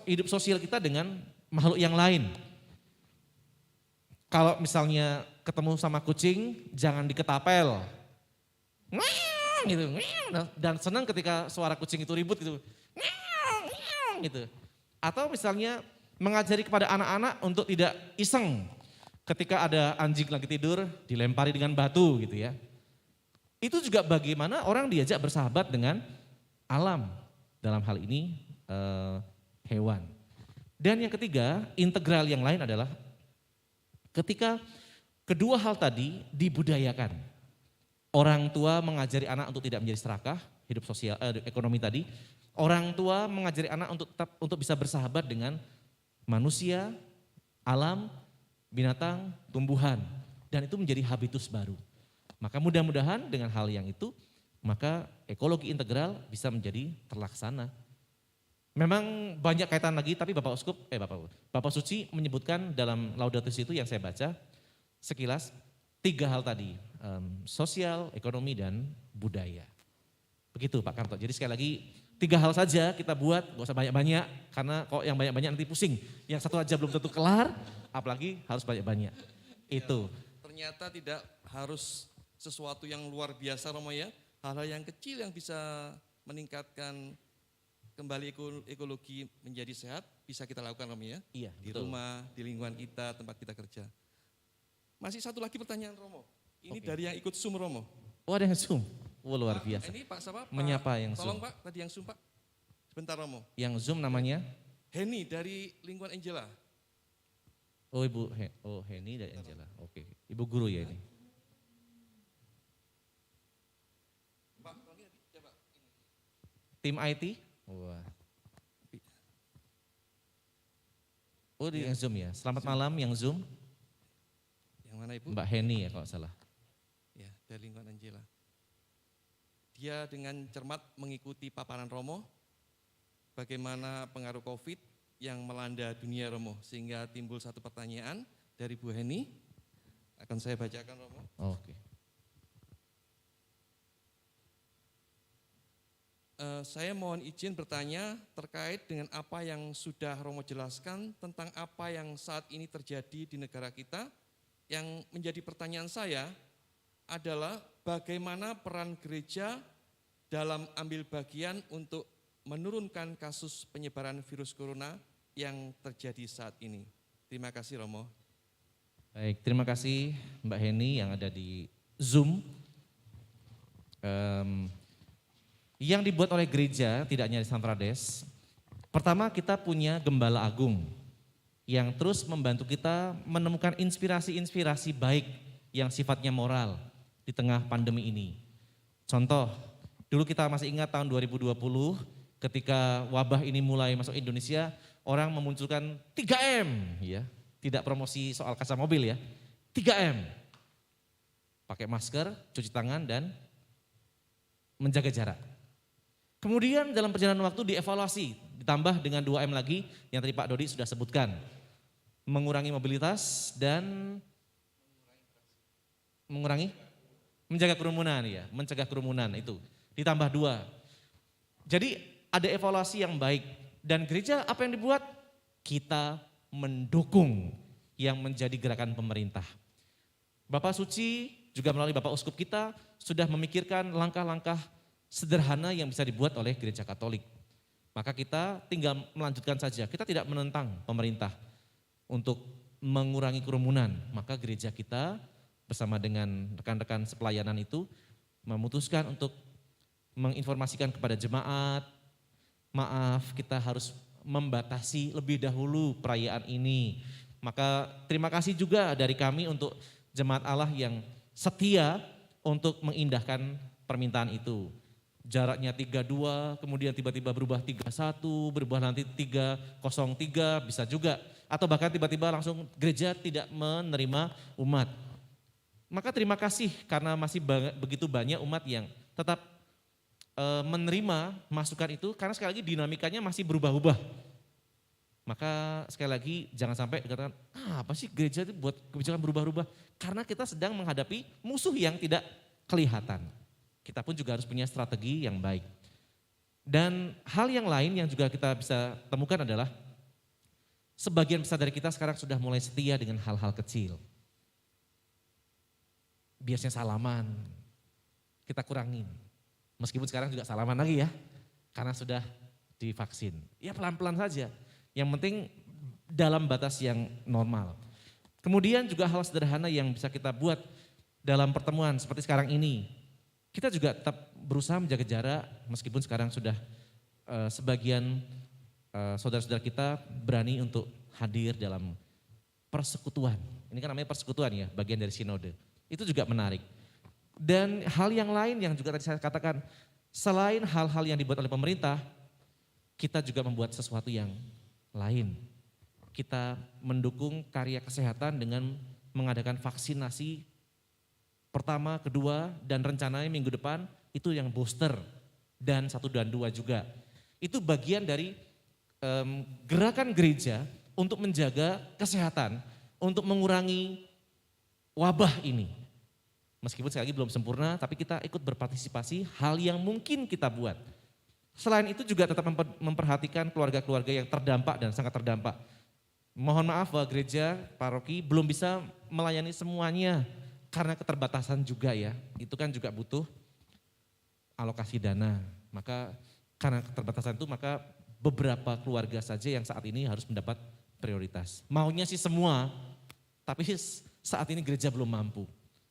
hidup sosial kita dengan makhluk yang lain. Kalau misalnya ketemu sama kucing, jangan diketapel. Gitu. Dan senang ketika suara kucing itu ribut gitu. Gitu. Atau misalnya mengajari kepada anak-anak untuk tidak iseng. Ketika ada anjing lagi tidur, dilempari dengan batu gitu ya. Itu juga bagaimana orang diajak bersahabat dengan alam. Dalam hal ini hewan. Dan yang ketiga, integral yang lain adalah ketika kedua hal tadi dibudayakan. Orang tua mengajari anak untuk tidak menjadi serakah, hidup sosial, ekonomi tadi. Orang tua mengajari anak untuk bisa bersahabat dengan manusia, alam, binatang, tumbuhan. Dan itu menjadi habitus baru. Maka mudah-mudahan dengan hal yang itu, maka ekologi integral bisa menjadi terlaksana. Memang banyak kaitan lagi, tapi Bapak Suci menyebutkan dalam Laudato Si itu yang saya baca, sekilas 3 hal tadi, sosial, ekonomi, dan budaya. Begitu Pak Karto, jadi sekali lagi 3 hal saja kita buat, gak usah banyak-banyak, karena kok yang banyak-banyak nanti pusing. Yang satu aja belum tentu kelar, apalagi harus banyak-banyak. Itu. Ternyata tidak harus sesuatu yang luar biasa Romo ya, hal-hal yang kecil yang bisa meningkatkan kembali ekologi menjadi sehat bisa kita lakukan Romo ya. Iya, Di betul. rumah, di lingkungan kita, tempat kita kerja. Masih satu lagi pertanyaan Romo. Ini Oke. dari yang ikut Zoom Romo. Oh ada yang Zoom, luar Pak, biasa. Ini Pak siapa? Menyapa yang Tolong Zoom. Pak, tadi yang Zoom Pak. Sebentar Romo. Yang Zoom namanya, Heni dari lingkungan Angela. oh Heni dan Angela, oke. Ibu guru ya ini. Pak, coba. Tim IT, wah. Oh di yang Zoom ya, selamat malam yang Zoom. Yang mana Ibu? Mbak Heni ya kalau salah. Ya, dari lingkungan Angela. Dia dengan cermat mengikuti paparan Romo, bagaimana pengaruh COVID yang melanda dunia Romo, sehingga timbul satu pertanyaan dari Bu Heni, akan saya bacakan Romo. Oke. Saya mohon izin bertanya terkait dengan apa yang sudah Romo jelaskan tentang apa yang saat ini terjadi di negara kita. Yang menjadi pertanyaan saya adalah bagaimana peran gereja dalam ambil bagian untuk menurunkan kasus penyebaran virus corona yang terjadi saat ini. Terima kasih Romo. Baik, terima kasih Mbak Heni yang ada di Zoom. Yang dibuat oleh gereja, tidak hanya di Santrades. Pertama kita punya Gembala Agung yang terus membantu kita menemukan inspirasi-inspirasi baik yang sifatnya moral di tengah pandemi ini. Contoh, dulu kita masih ingat tahun 2020 ketika wabah ini mulai masuk Indonesia, orang memunculkan 3M, ya, tidak promosi soal kaca mobil ya, 3M. Pakai masker, cuci tangan, dan menjaga jarak. Kemudian dalam perjalanan waktu dievaluasi, ditambah dengan 2M lagi yang tadi Pak Dodi sudah sebutkan. Mengurangi mobilitas dan menjaga kerumunan ya, mencegah kerumunan itu. Ditambah 2. Jadi ada evaluasi yang baik dan gereja apa yang dibuat? Kita mendukung yang menjadi gerakan pemerintah. Bapak Suci juga melalui Bapak Uskup kita sudah memikirkan langkah-langkah sederhana yang bisa dibuat oleh gereja Katolik. Maka kita tinggal melanjutkan saja, kita tidak menentang pemerintah untuk mengurangi kerumunan. Maka gereja kita bersama dengan rekan-rekan sepelayanan itu memutuskan untuk menginformasikan kepada jemaat, maaf kita harus membatasi lebih dahulu perayaan ini. Maka terima kasih juga dari kami untuk jemaat Allah yang setia untuk mengindahkan permintaan itu. Jaraknya 32, kemudian tiba-tiba berubah 31, berubah nanti 303, bisa juga. Atau bahkan tiba-tiba langsung gereja tidak menerima umat. Maka terima kasih karena masih begitu banyak umat yang tetap menerima masukan itu, karena sekali lagi dinamikanya masih berubah-ubah. Maka sekali lagi jangan sampai dikatakan, apa sih gereja itu buat kebijakan berubah-ubah. Karena kita sedang menghadapi musuh yang tidak kelihatan. Kita pun juga harus punya strategi yang baik. Dan hal yang lain yang juga kita bisa temukan adalah sebagian besar dari kita sekarang sudah mulai setia dengan hal-hal kecil. Biasanya salaman, kita kurangin. Meskipun sekarang juga salaman lagi ya, karena sudah divaksin. Ya pelan-pelan saja, yang penting dalam batas yang normal. Kemudian juga hal sederhana yang bisa kita buat dalam pertemuan seperti sekarang ini. Kita juga tetap berusaha menjaga jarak meskipun sekarang sudah sebagian saudara-saudara kita berani untuk hadir dalam persekutuan. Ini kan namanya persekutuan ya, bagian dari sinode. Itu juga menarik. Dan hal yang lain yang juga tadi saya katakan, selain hal-hal yang dibuat oleh pemerintah, kita juga membuat sesuatu yang lain. Kita mendukung karya kesehatan dengan mengadakan vaksinasi pertama, kedua, dan rencananya minggu depan itu yang booster dan 1 dan 2 juga. Itu bagian dari gerakan gereja untuk menjaga kesehatan, untuk mengurangi wabah ini. Meskipun sekali lagi belum sempurna, tapi kita ikut berpartisipasi hal yang mungkin kita buat. Selain itu juga tetap memperhatikan keluarga-keluarga yang terdampak dan sangat terdampak. Mohon maaf bahwa gereja, paroki belum bisa melayani semuanya karena keterbatasan juga ya. Itu kan juga butuh alokasi dana. Maka karena keterbatasan itu maka beberapa keluarga saja yang saat ini harus mendapat prioritas. Maunya sih semua, tapi saat ini gereja belum mampu.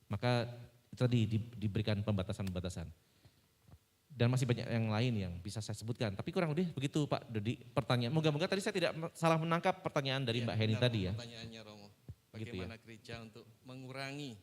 Maka itu tadi diberikan pembatasan-pembatasan. Dan masih banyak yang lain yang bisa saya sebutkan. Tapi kurang lebih begitu Pak Dodi pertanyaan. Moga-moga tadi saya tidak salah menangkap pertanyaan dari Mbak Heni tadi ya. Pertanyaannya Romo, Begitu bagaimana gereja untuk mengurangi,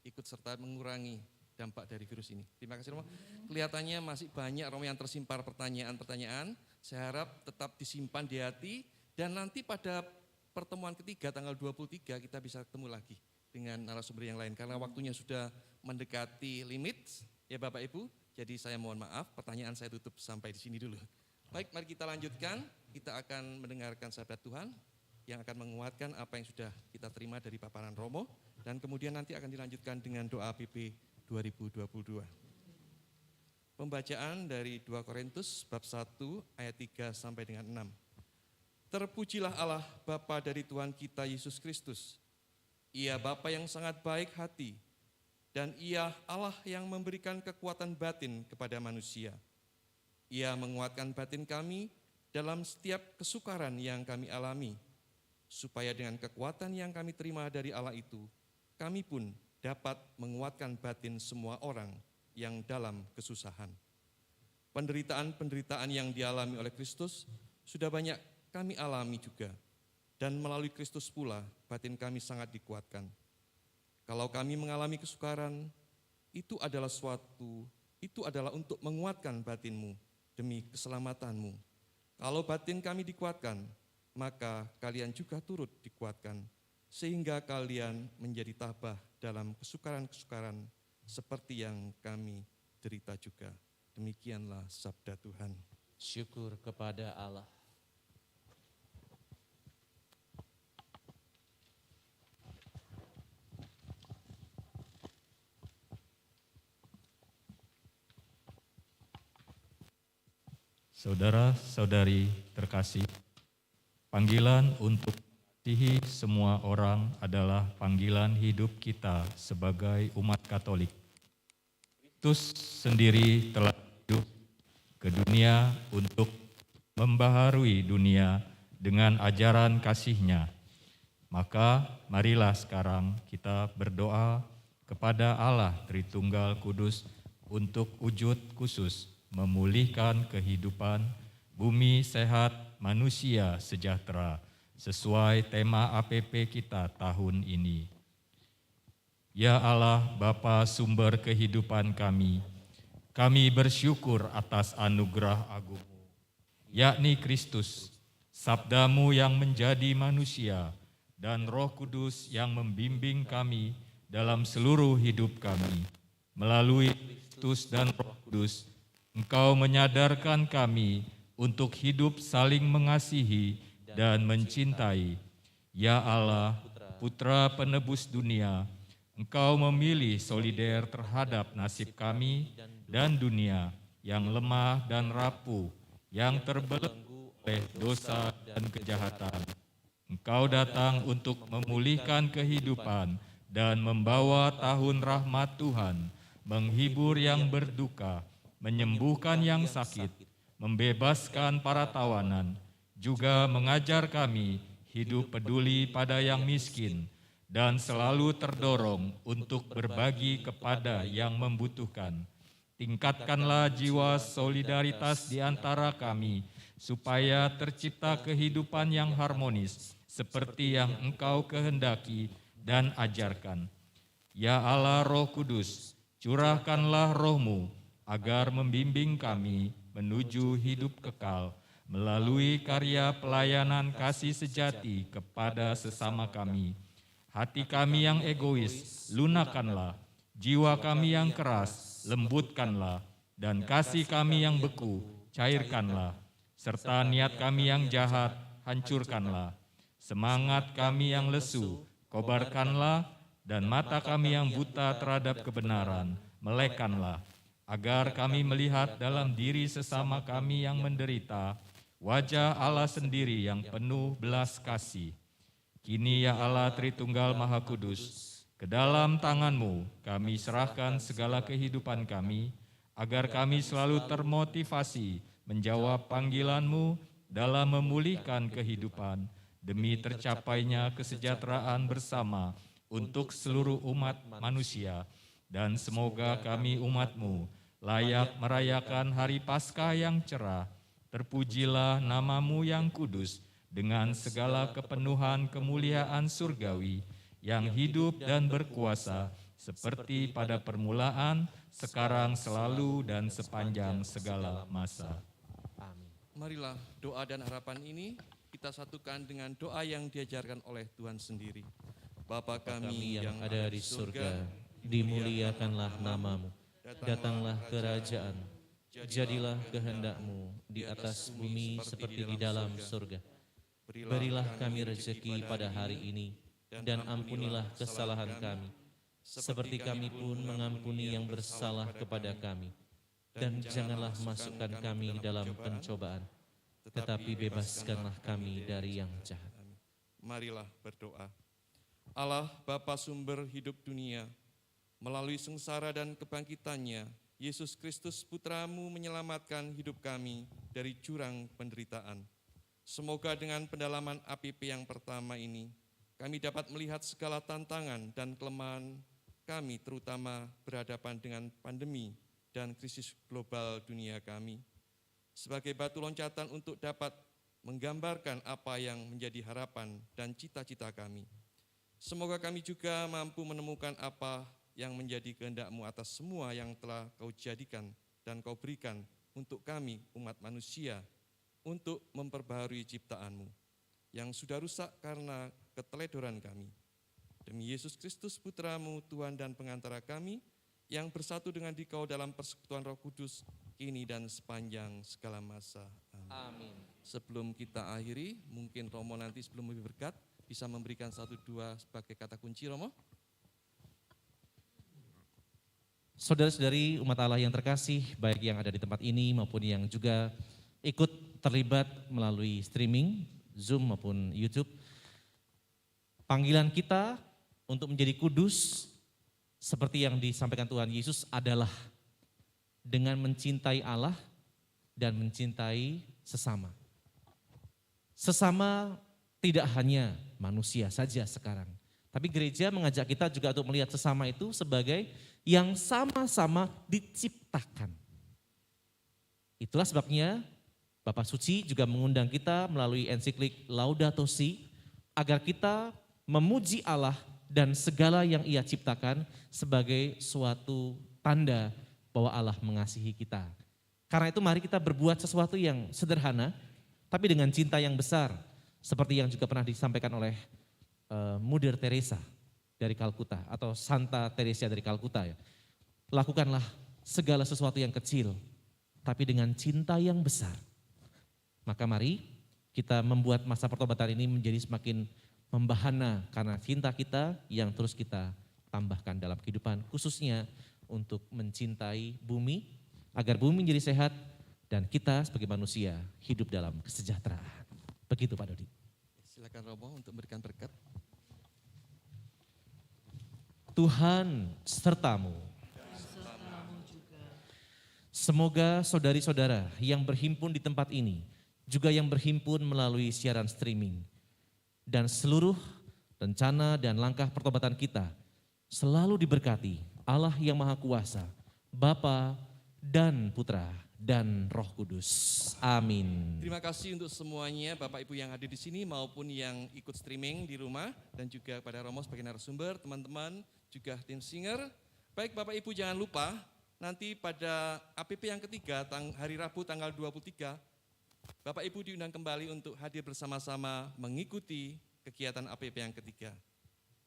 ikut serta mengurangi dampak dari virus ini. Terima kasih Romo. Kelihatannya masih banyak Romo yang tersimpar pertanyaan-pertanyaan. Saya harap tetap disimpan di hati dan nanti pada pertemuan ketiga tanggal 23 kita bisa ketemu lagi dengan narasumber yang lain karena waktunya sudah mendekati limit ya Bapak Ibu. Jadi saya mohon maaf, pertanyaan saya tutup sampai di sini dulu. Baik, mari kita lanjutkan. Kita akan mendengarkan sabda Tuhan yang akan menguatkan apa yang sudah kita terima dari paparan Romo dan kemudian nanti akan dilanjutkan dengan doa PP 2022. Pembacaan dari 2 Korintus bab 1 ayat 3 sampai dengan 6. Terpujilah Allah Bapa dari Tuhan kita Yesus Kristus. Ia Bapa yang sangat baik hati dan Ia Allah yang memberikan kekuatan batin kepada manusia. Ia menguatkan batin kami dalam setiap kesukaran yang kami alami, supaya dengan kekuatan yang kami terima dari Allah itu, kami pun dapat menguatkan batin semua orang yang dalam kesusahan. Penderitaan-penderitaan yang dialami oleh Kristus sudah banyak kami alami juga, dan melalui Kristus pula batin kami sangat dikuatkan. Kalau kami mengalami kesukaran, itu adalah untuk menguatkan batinmu demi keselamatanmu. Kalau batin kami dikuatkan, maka kalian juga turut dikuatkan, sehingga kalian menjadi tabah dalam kesukaran-kesukaran seperti yang kami derita juga. Demikianlah sabda Tuhan. Syukur kepada Allah. Saudara-saudari terkasih, panggilan untuk mengasihi semua orang adalah panggilan hidup kita sebagai umat Katolik. Kristus sendiri telah hidup ke dunia untuk membaharui dunia dengan ajaran kasih-Nya. Maka marilah sekarang kita berdoa kepada Allah Tritunggal Kudus untuk wujud khusus memulihkan kehidupan, bumi sehat, manusia sejahtera, sesuai tema APP kita tahun ini. Ya Allah, Bapa sumber kehidupan kami bersyukur atas anugerah agung-Mu, yakni Kristus, sabda-Mu yang menjadi manusia, dan Roh Kudus yang membimbing kami dalam seluruh hidup kami. Melalui Kristus dan Roh Kudus, Engkau menyadarkan kami untuk hidup saling mengasihi dan mencintai. Ya Allah, Putra Penebus dunia, Engkau memilih solider terhadap nasib kami dan dunia yang lemah dan rapuh, yang terbelenggu oleh dosa dan kejahatan. Engkau datang untuk memulihkan kehidupan dan membawa tahun rahmat Tuhan, menghibur yang berduka, menyembuhkan yang sakit, membebaskan para tawanan, juga mengajar kami hidup peduli pada yang miskin, dan selalu terdorong untuk berbagi kepada yang membutuhkan. Tingkatkanlah jiwa solidaritas di antara kami, supaya tercipta kehidupan yang harmonis, seperti yang Engkau kehendaki dan ajarkan. Ya Allah Roh Kudus, Curahkanlah roh-Mu agar membimbing kami menuju hidup kekal melalui karya pelayanan kasih sejati kepada sesama kami. Hati kami yang egois, lunakkanlah. Jiwa kami yang keras, lembutkanlah. Dan kasih kami yang beku, cairkanlah. Serta niat kami yang jahat, hancurkanlah. Semangat kami yang lesu, kobarkanlah. Dan mata kami yang buta terhadap kebenaran, melekkanlah. Agar kami melihat dalam diri sesama kami yang menderita, wajah Allah sendiri yang penuh belas kasih. Kini ya Allah Tritunggal Maha Kudus, ke dalam tangan-Mu kami serahkan segala kehidupan kami, agar kami selalu termotivasi menjawab panggilan-Mu dalam memulihkan kehidupan, demi tercapainya kesejahteraan bersama untuk seluruh umat manusia. Dan semoga kami umat-Mu layak merayakan hari Paskah yang cerah. Terpujilah nama-Mu yang kudus, dengan segala kepenuhan kemuliaan surgawi yang hidup dan berkuasa seperti pada permulaan, sekarang, selalu, dan sepanjang segala masa. Marilah doa dan harapan ini kita satukan dengan doa yang diajarkan oleh Tuhan sendiri. Bapa kami yang ada di surga, dimuliakanlah nama-Mu, datanglah kerajaan, jadilah kehendak-Mu di atas bumi seperti di dalam surga. Berilah kami rezeki pada hari ini, dan ampunilah kesalahan kami, seperti kami pun mengampuni yang bersalah kepada kami. Dan janganlah masukkan kami dalam pencobaan, tetapi bebaskanlah kami dari yang jahat. Marilah berdoa. Allah Bapa sumber hidup dunia, melalui sengsara dan kebangkitannya, Yesus Kristus Putra-Mu menyelamatkan hidup kami dari jurang penderitaan. Semoga dengan pendalaman APP yang pertama ini, kami dapat melihat segala tantangan dan kelemahan kami, terutama berhadapan dengan pandemi dan krisis global dunia kami, sebagai batu loncatan untuk dapat menggambarkan apa yang menjadi harapan dan cita-cita kami. Semoga kami juga mampu menemukan apa yang menjadi kehendak-Mu atas semua yang telah Kau jadikan dan Kau berikan untuk kami, umat manusia, untuk memperbaharui ciptaan-Mu yang sudah rusak karena keteledoran kami. Demi Yesus Kristus Putra-Mu, Tuhan dan pengantara kami, yang bersatu dengan Dikau dalam persekutuan Roh Kudus, kini dan sepanjang segala masa. Amin. Sebelum kita akhiri, mungkin Romo nanti sebelum lebih berkat, bisa memberikan 1-2 sebagai kata kunci, Romo. Saudara-saudari umat Allah yang terkasih, baik yang ada di tempat ini maupun yang juga ikut terlibat melalui streaming, Zoom maupun YouTube. Panggilan kita untuk menjadi kudus seperti yang disampaikan Tuhan Yesus adalah dengan mencintai Allah dan mencintai sesama. Sesama tidak hanya manusia saja sekarang, tapi gereja mengajak kita juga untuk melihat sesama itu sebagai yang sama-sama diciptakan. Itulah sebabnya Bapak Suci juga mengundang kita melalui ensiklik Laudato Si agar kita memuji Allah dan segala yang Ia ciptakan sebagai suatu tanda bahwa Allah mengasihi kita. Karena itu mari kita berbuat sesuatu yang sederhana tapi dengan cinta yang besar, seperti yang juga pernah disampaikan oleh Mother Teresa dari Kalkuta atau Santa Teresa dari Kalkuta ya. Lakukanlah segala sesuatu yang kecil tapi dengan cinta yang besar. Maka mari kita membuat masa pertobatan ini menjadi semakin membahana karena cinta kita yang terus kita tambahkan dalam kehidupan, khususnya untuk mencintai bumi agar bumi menjadi sehat dan kita sebagai manusia hidup dalam kesejahteraan. Begitu Pak Dodi. Silakan Romo untuk memberikan berkat. Tuhan sertamu. Semoga saudari-saudara yang berhimpun di tempat ini, juga yang berhimpun melalui siaran streaming, dan seluruh rencana dan langkah pertobatan kita selalu diberkati Allah yang Maha Kuasa, Bapa dan Putra dan Roh Kudus. Amin. Terima kasih untuk semuanya Bapak Ibu yang hadir di sini maupun yang ikut streaming di rumah, dan juga kepada Romo sebagai narasumber, teman-teman, juga tim singer. Baik Bapak Ibu, jangan lupa nanti pada APP yang ketiga, hari Rabu tanggal 23, Bapak Ibu diundang kembali untuk hadir bersama-sama mengikuti kegiatan APP yang ketiga.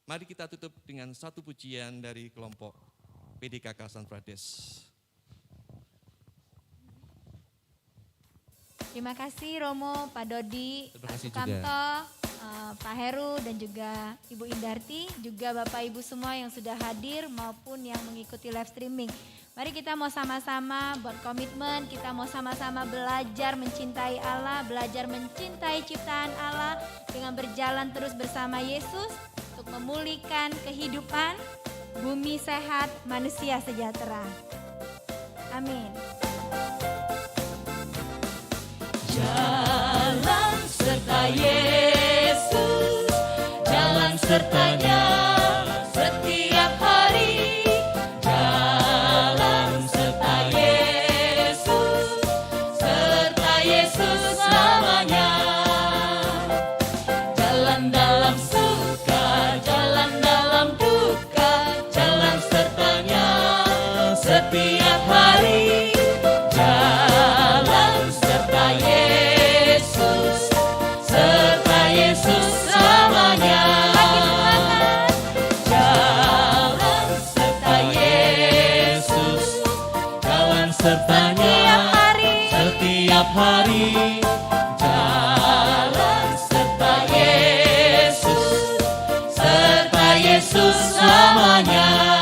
Mari kita tutup dengan satu pujian dari kelompok PDKK San Prades. Terima kasih Romo, Pak Dodi, Terima Pak kasih Sukamto, Pak Heru, dan juga Ibu Indarti, juga Bapak Ibu semua yang sudah hadir maupun yang mengikuti live streaming. Mari kita mau sama-sama buat komitmen, kita mau sama-sama belajar mencintai Allah, belajar mencintai ciptaan Allah dengan berjalan terus bersama Yesus untuk memulihkan kehidupan, bumi sehat, manusia sejahtera. Amin. Jalan serta Yesus, jalan sertanya setiap hari. Jalan serta Yesus selamanya. Jalan dalam suka, jalan dalam duka, jalan sertanya setiap hari. Jalan serta Yesus selamanya. Jalan serta Yesus, jalan sertanya setiap hari. Jalan serta Yesus selamanya.